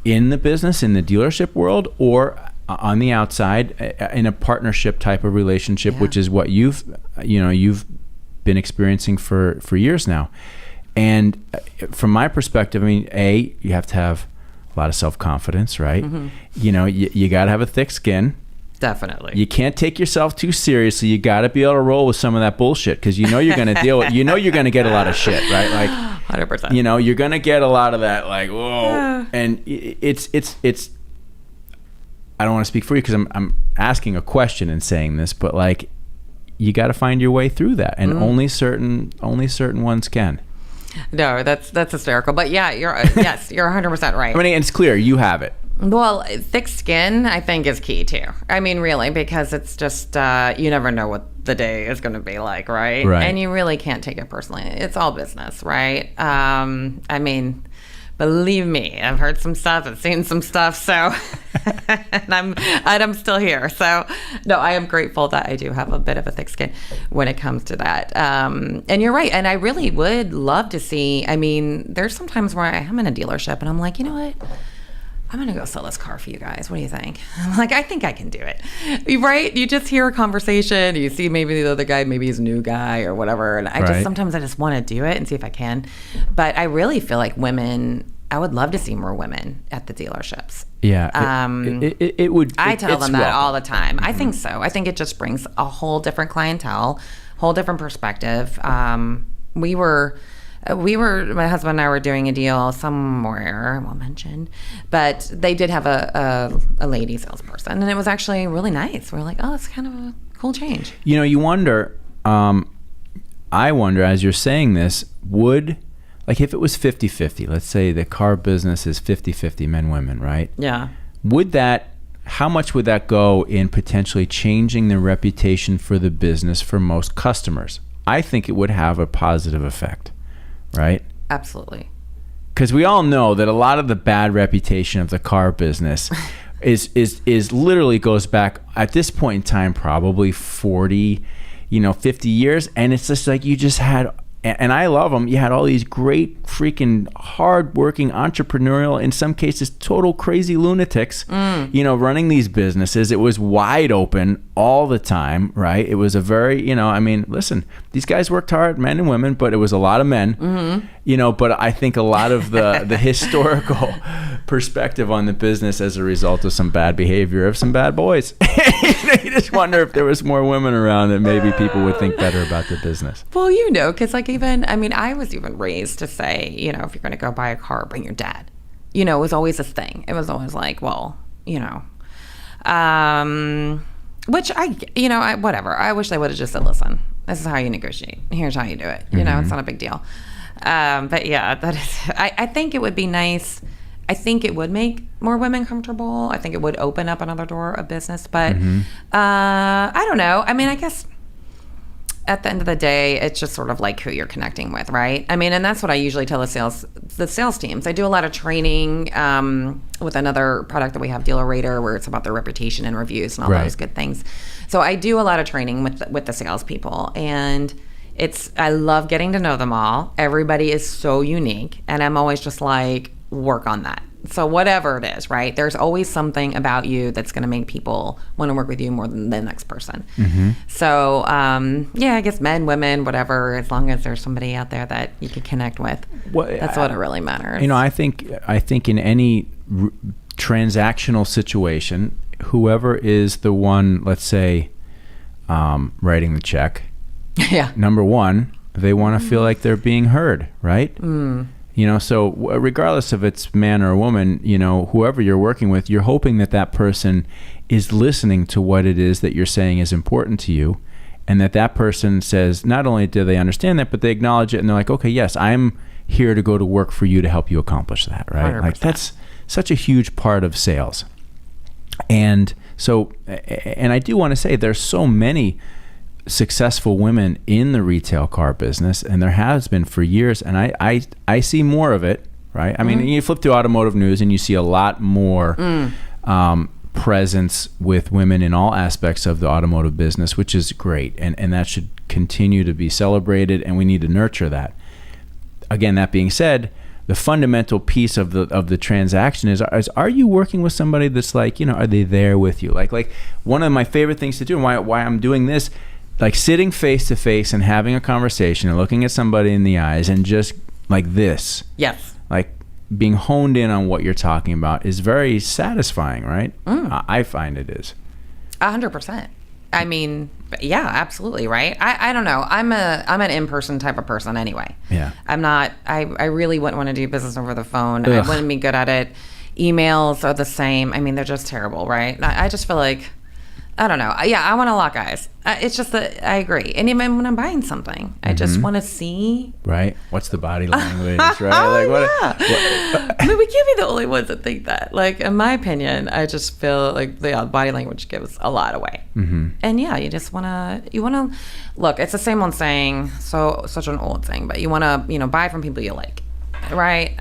Speaker 1: in the business, in the dealership world, or on the outside in a partnership type of relationship, which is what you've been experiencing for years now. And from my perspective, you have to have a lot of self-confidence, right? Mm-hmm. You got to have a thick skin.
Speaker 2: Definitely.
Speaker 1: You can't take yourself too seriously. You got to be able to roll with some of that bullshit, because you're going to deal with, you're going to get a lot of shit, right? Like
Speaker 2: 100%.
Speaker 1: You're going to get a lot of that, like, whoa. And it's I don't want to speak for you because I'm asking a question and saying this, but like, you got to find your way through that, and only certain ones can.
Speaker 2: No, that's hysterical. But you're 100% right.
Speaker 1: And it's clear you have it.
Speaker 2: Well, thick skin, I think, is key too. Really, because it's just you never know what the day is going to be like, right?
Speaker 1: Right. And
Speaker 2: you really can't take it personally. It's all business, right? Believe me, I've heard some stuff, I've seen some stuff, so and I'm still here. So no, I am grateful that I do have a bit of a thick skin when it comes to that. And you're right, and I really would love to see. There's some times where I'm in a dealership and I'm like, you know what? I'm going to go sell this car for you guys. What do you think? I'm like, I think I can do it. Right? You just hear a conversation. You see maybe the other guy, maybe he's a new guy or whatever. And sometimes I just want to do it and see if I can. But I really feel like I would love to see more women at the dealerships.
Speaker 1: Yeah. It would.
Speaker 2: I tell them that all the time. Mm-hmm. I think so. I think it just brings a whole different clientele, whole different perspective. We were My husband and I were doing a deal somewhere, I won't mention, but they did have a lady salesperson, and it was actually really nice. We're like, oh, that's kind of a cool change.
Speaker 1: You know, you wonder, I wonder, as you're saying this, like if it was 50-50, let's say the car business is 50-50 men, women, right?
Speaker 2: Yeah.
Speaker 1: How much would that go in potentially changing the reputation for the business for most customers? I think it would have a positive effect. Right?
Speaker 2: Absolutely.
Speaker 1: Because we all know that a lot of the bad reputation of the car business is literally goes back at this point in time probably 40, 50 years, and it's just like you just had, and I love them. You had all these great freaking hard-working entrepreneurial, in some cases total crazy lunatics, running these businesses. It was wide open all the time, right? It was a very, listen, these guys worked hard, men and women, but it was a lot of men, but I think a lot of the historical perspective on the business as a result of some bad behavior of some bad boys. You just wonder if there was more women around that maybe people would think better about the business.
Speaker 2: Well, because I was even raised to say, if you're going to go buy a car, bring your dad. It was always a thing. It was always like, well, which whatever. I wish they would have just said, listen, this is how you negotiate. Here's how you do it. It's not a big deal. But yeah, that is, I think it would be nice. I think it would make more women comfortable. I think it would open up another door of business. But I don't know. I guess at the end of the day, it's just sort of like who you're connecting with, right? And that's what I usually tell the sales teams. I do a lot of training with another product that we have, Dealer Rater, where it's about their reputation and reviews and all those good things. So I do a lot of training with the salespeople, and I love getting to know them all. Everybody is so unique, and I'm always just like, work on that. So whatever it is, right? There's always something about you that's going to make people want to work with you more than the next person. So, I guess men, women, whatever, as long as there's somebody out there that you can connect with, that's what it really matters.
Speaker 1: I think in any transactional situation, whoever is the one, let's say, writing the check, number one, they want to feel like they're being heard, right? So regardless if it's man or a woman, whoever you're working with, you're hoping that person is listening to what it is that you're saying is important to you, and that person says, not only do they understand that, but they acknowledge it, and they're like, okay, yes, I'm here to go to work for you to help you accomplish that, right?
Speaker 2: 100%.
Speaker 1: Like that's such a huge part of sales. And so, and I do want to say there's so many successful women in the retail car business, and there has been for years, and I see more of it, right? You flip to automotive news and you see a lot more presence with women in all aspects of the automotive business, which is great, and that should continue to be celebrated, and we need to nurture that. Again, that being said, the fundamental piece of the transaction is are you working with somebody that's like, are they there with you? Like one of my favorite things to do, and why I'm doing this, like sitting face to face and having a conversation and looking at somebody in the eyes and just like this.
Speaker 2: Yes.
Speaker 1: Like being honed in on what you're talking about is very satisfying, right? I find it is.
Speaker 2: 100%. Yeah, absolutely, right? I don't know. I'm an in-person type of person anyway.
Speaker 1: Yeah.
Speaker 2: I'm not, I really wouldn't want to do business over the phone. Ugh. I wouldn't be good at it. Emails are the same. They're just terrible, right? I just feel like, I don't know. Yeah, I want to lock eyes. It's just that I agree. And even when I'm buying something, I just want to see.
Speaker 1: Right. What's the body language, right?
Speaker 2: We can't be the only ones that think that. Like, in my opinion, I just feel like the body language gives a lot away. And yeah, you just want to, look, it's the same old saying, such an old saying, but you want to, buy from people you like. Right?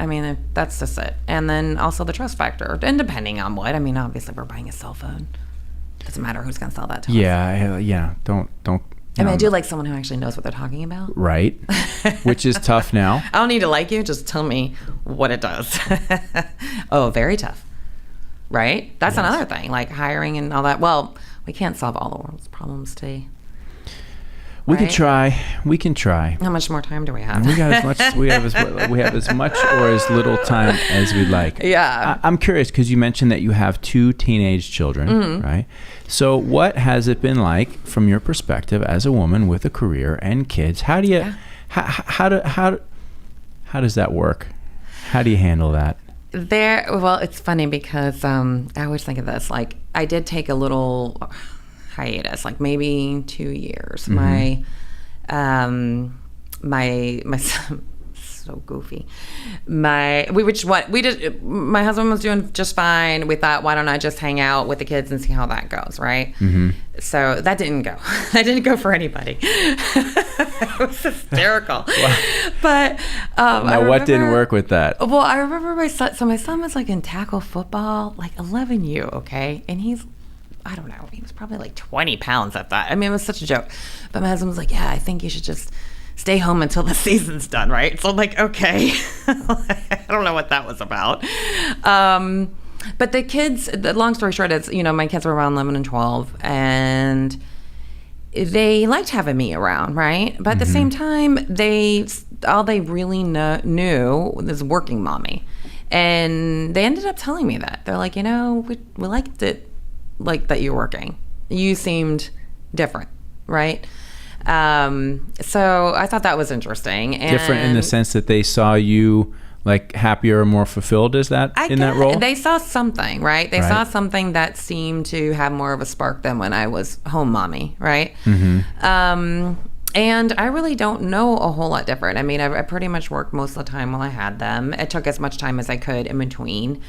Speaker 2: That's just it. And then also the trust factor. And depending on what, obviously we're buying a cell phone. Doesn't matter who's going to sell that to us.
Speaker 1: Yeah. Don't.
Speaker 2: I do like someone who actually knows what they're talking about.
Speaker 1: Right. Which is tough now.
Speaker 2: I don't need to like you. Just tell me what it does. Oh, very tough. Right? That's another thing, like hiring and all that. Well, we can't solve all the world's problems today.
Speaker 1: We can try.
Speaker 2: How much more time do we have?
Speaker 1: We have as much or as little time as we'd like.
Speaker 2: Yeah.
Speaker 1: I'm curious because you mentioned that you have 2 teenage children, right? So what has it been like from your perspective as a woman with a career and kids? How do you, How does that work? How do you handle that?
Speaker 2: Well, it's funny because I always think of this. Like, I did take a little hiatus, like maybe 2 years. My son, so goofy. My husband was doing just fine. We thought, why don't I just hang out with the kids and see how that goes, right? So that didn't go. That didn't go for anybody. It was hysterical. Wow. But
Speaker 1: now, what didn't work with that?
Speaker 2: Well, I remember my son. So my son was like in tackle football, like 11U, okay, and he's, I don't know, he was probably like 20 pounds at that. I mean, it was such a joke. But my husband was like, yeah, I think you should just stay home until the season's done, right? So I'm like, okay. I don't know what that was about. But the kids, the long story short is, my kids were around 11 and 12, and they liked having me around, right? But at the same time, all they really knew was working mommy. And they ended up telling me that. They're like, we liked it, like that you're working. You seemed different, right? So I thought that was interesting. And
Speaker 1: different in the sense that they saw you like happier or more fulfilled, is that in that role?
Speaker 2: They saw something, right? They saw something that seemed to have more of a spark than when I was home mommy, right? And I really don't know a whole lot different. I mean, I pretty much worked most of the time while I had them. It took as much time as I could in between.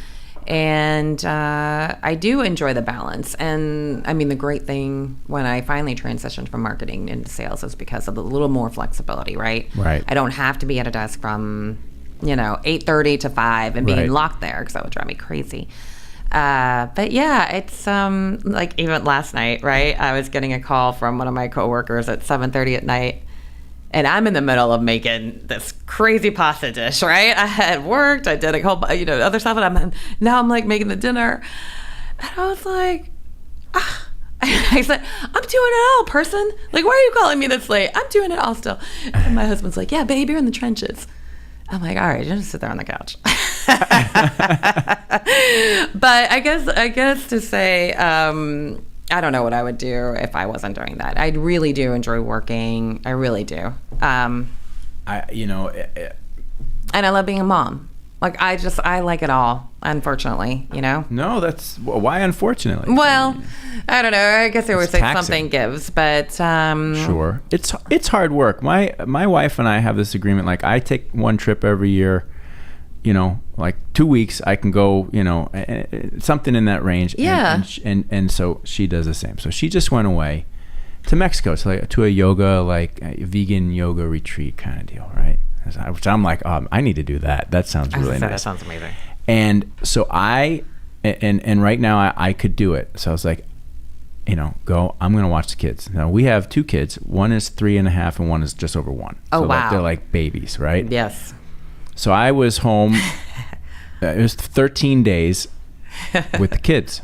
Speaker 2: And I do enjoy the balance. And I mean, the great thing when I finally transitioned from marketing into sales is because of a little more flexibility, right?
Speaker 1: Right.
Speaker 2: I don't have to be at a desk from 8:30 to 5 and being locked there, because that would drive me crazy. But yeah, it's like even last night, right? I was getting a call from one of my coworkers at 7:30 at night, and I'm in the middle of making this crazy pasta dish, right? I had worked, I did a whole, other stuff, and now I'm like making the dinner, and I was like, I said, I'm doing it all, person. Like, why are you calling me this late? I'm doing it all still. And my husband's like, yeah, babe, you're in the trenches. I'm like, all right, you just sit there on the couch. But I guess to say, I don't know what I would do if I wasn't doing that. I really do enjoy working. I really do. And I love being a mom. Like, I like it all, unfortunately,
Speaker 1: No, that's, why unfortunately?
Speaker 2: Well, I don't know. I guess I always say
Speaker 1: taxing.
Speaker 2: something gives, but...
Speaker 1: Sure. It's hard work. My wife and I have this agreement, like, I take one trip every year, like 2 weeks, I can go, something in that range.
Speaker 2: Yeah.
Speaker 1: And so she does the same. So she just went away to Mexico, to a yoga, like a vegan yoga retreat kind of deal, right? Which I'm like, I need to do that. That sounds really nice.
Speaker 2: That sounds amazing.
Speaker 1: And so and right now I could do it. So I was like, go, I'm going to watch the kids. Now we have 2 kids. One is 3.5 and one is just over 1.
Speaker 2: Oh,
Speaker 1: so
Speaker 2: wow.
Speaker 1: They're like babies, right?
Speaker 2: Yes.
Speaker 1: So I was home, it was 13 days with the kids,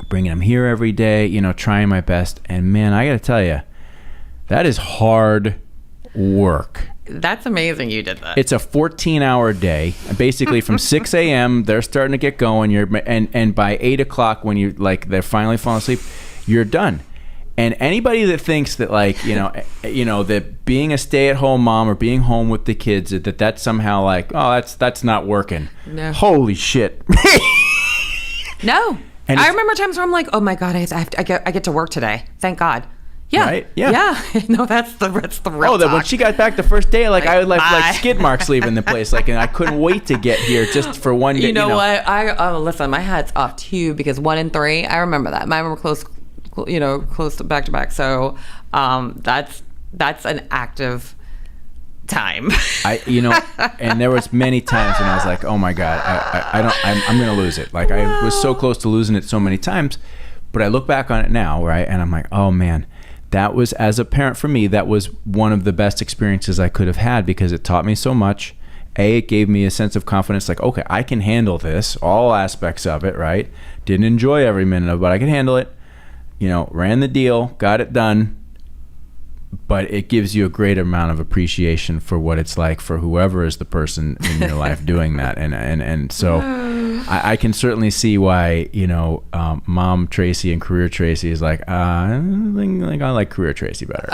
Speaker 1: bringing them here every day, trying my best. And man, I got to tell you, that is hard work.
Speaker 2: That's amazing you did that.
Speaker 1: It's a 14-hour day. Basically, from 6 a.m., they're starting to get going. And by 8 o'clock, when they're finally falling asleep, you're done. And anybody that thinks that, that being a stay-at-home mom or being home with the kids, that's somehow like, oh, that's not working. No. Holy shit.
Speaker 2: No. And I remember times where I'm like, oh my God, I get to work today. Thank God. Yeah.
Speaker 1: Right? Yeah.
Speaker 2: Yeah. No, that's the real
Speaker 1: talk. When she got back the first day, I had like skid marks leaving the place. and I couldn't wait to get here just for one day.
Speaker 2: You know what? Listen, my hat's off to you, because 1 and 3, I remember that. Mine were close to back to back. So that's an active time. And there was many times when I was like, oh my God, I'm going to lose it. Like, I was so close to losing it so many times, but I look back on it now, right? And I'm like, oh man, that was, as a parent for me, that was one of the best experiences I could have had, because it taught me so much. It gave me a sense of confidence, like, okay, I can handle this, all aspects of it, right? Didn't enjoy every minute of it, but I can handle it. Ran the deal, got it done. But it gives you a great amount of appreciation for what it's like for whoever is the person in your life doing that. And so
Speaker 1: I can certainly see why, Mom Tracey and Career Tracey is like, I like Career Tracey better.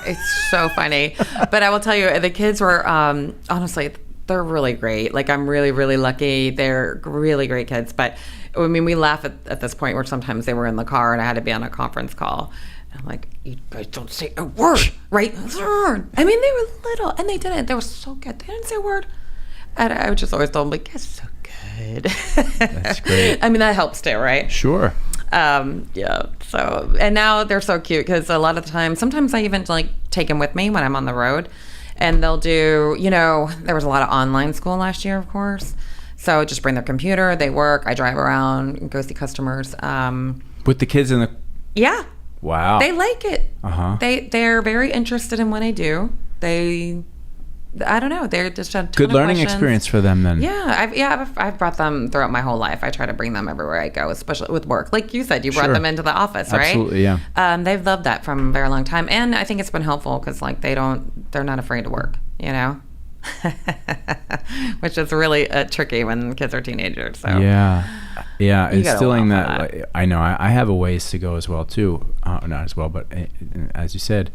Speaker 2: It's so funny. But I will tell you, the kids were, honestly, they're really great. Like, I'm really, really lucky. They're really great kids. But, I mean, we laugh at this point where sometimes they were in the car and I had to be on a conference call. And I'm like, you guys don't say a word, right? I mean, they were little and they didn't. They were so good. They didn't say a word. And I would just always tell them, like, that's so good.
Speaker 1: That's great.
Speaker 2: I mean, that helps too, right?
Speaker 1: Sure.
Speaker 2: Yeah. So, and now they're so cute because a lot of the time, sometimes I even like take them with me when I'm on the road, and they'll do, there was a lot of online school last year, of course. So just bring their computer, they work, I drive around, go see customers.
Speaker 1: With the kids in the...
Speaker 2: Yeah.
Speaker 1: Wow.
Speaker 2: They like it.
Speaker 1: Uh-huh.
Speaker 2: They're very interested in what I do. I don't know. They're just a ton
Speaker 1: good
Speaker 2: of
Speaker 1: learning
Speaker 2: questions.
Speaker 1: Experience for them then.
Speaker 2: Yeah, I've brought them throughout my whole life. I try to bring them everywhere I go, especially with work. Like you said, you brought them into the office, right?
Speaker 1: Absolutely, yeah.
Speaker 2: They've loved that from a very long time, and I think it's been helpful because like they're not afraid to work, which is really tricky when kids are teenagers. So
Speaker 1: yeah, instilling that. Like, I know I have a ways to go as well too. Not as well, but as you said,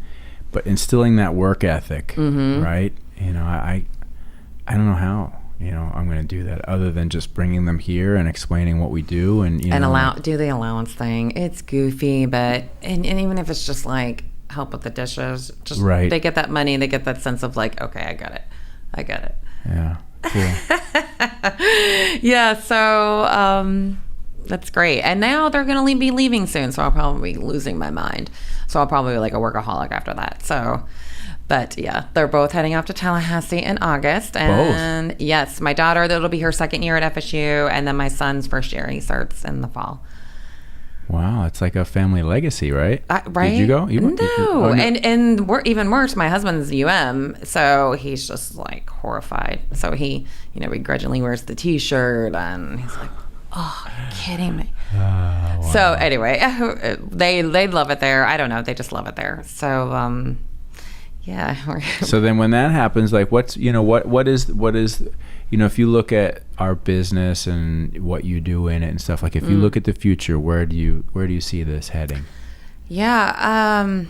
Speaker 1: but instilling that work ethic, right? I don't know how I'm going to do that other than just bringing them here and explaining what we do and
Speaker 2: do the allowance thing. It's goofy, but and even if it's just like help with the dishes, just
Speaker 1: right.
Speaker 2: They get that money, they get that sense of like, okay, I got it.
Speaker 1: Yeah, cool.
Speaker 2: Yeah, so that's great. And now they're going to be leaving soon, so I'll probably be losing my mind. So I'll probably be like a workaholic after that. So. But yeah, they're both heading off to Tallahassee in August. And both? Yes, my daughter, that'll be her second year at FSU. And then my son's first year, he starts in the fall.
Speaker 1: Wow, it's like a family legacy, right?
Speaker 2: Right?
Speaker 1: Did you go?
Speaker 2: No. And we're, even worse, my husband's UM, so he's just like horrified. So he, begrudgingly wears the T-shirt and he's like, oh, are you kidding me? Wow. So anyway, they love it there. I don't know, they just love it there. So, yeah.
Speaker 1: So then when that happens, like what is if you look at our business and what you do in it and stuff, like if you look at the future, where do you see this heading?
Speaker 2: Yeah,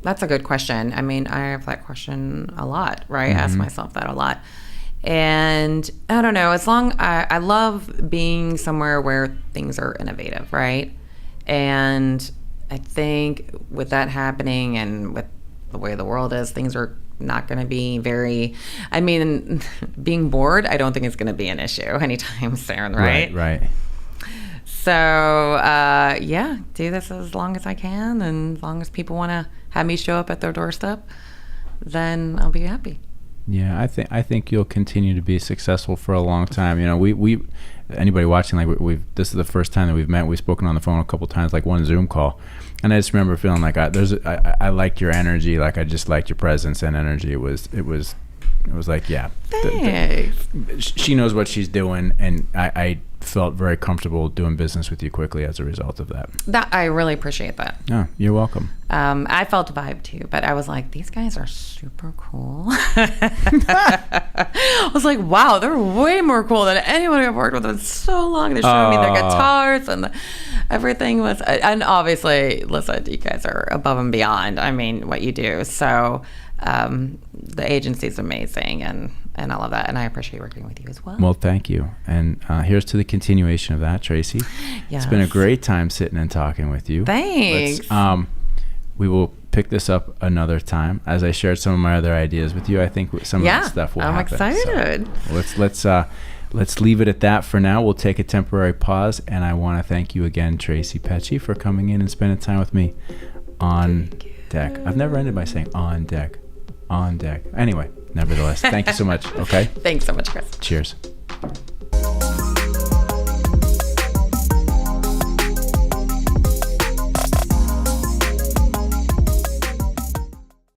Speaker 2: that's a good question. I mean, I have that question a lot, right? I ask myself that a lot. And I don't know, I love being somewhere where things are innovative, right? And I think with that happening and with the way the world is, things are not going to be being bored, I don't think it's going to be an issue anytime soon, right?
Speaker 1: Right.
Speaker 2: So, do this as long as I can, and as long as people want to have me show up at their doorstep, then I'll be happy.
Speaker 1: Yeah, I think you'll continue to be successful for a long time. We anybody watching, like this is the first time that we've met. We've spoken on the phone a couple times, like one Zoom call. And I just remember feeling like I liked your energy, like I just liked your presence and energy. It was like, yeah.
Speaker 2: Thanks.
Speaker 1: She knows what she's doing, and I felt very comfortable doing business with you quickly as a result of that.
Speaker 2: I really appreciate that.
Speaker 1: Oh, you're welcome.
Speaker 2: I felt a vibe too, but I was like, these guys are super cool. I was like, wow, they're way more cool than anyone I've worked with in so long. They showed me their guitars and everything was, and obviously, listen, you guys are above and beyond. I mean, what you do. So the agency's amazing, and I love that, and I appreciate working with you as well.
Speaker 1: Well, thank you, and here's to the continuation of that, Tracey.
Speaker 2: Yes.
Speaker 1: It's been a great time sitting and talking with you.
Speaker 2: Thanks.
Speaker 1: We will pick this up another time. As I shared some of my other ideas with you, I think some of that stuff will happen.
Speaker 2: I'm excited.
Speaker 1: So let's leave it at that for now. We'll take a temporary pause, and I want to thank you again, Tracey Pecci, for coming in and spending time with me on deck. I've never ended by saying on deck. On deck. Anyway, nevertheless, thank you so much. Okay.
Speaker 2: Thanks so much, Chris.
Speaker 1: Cheers.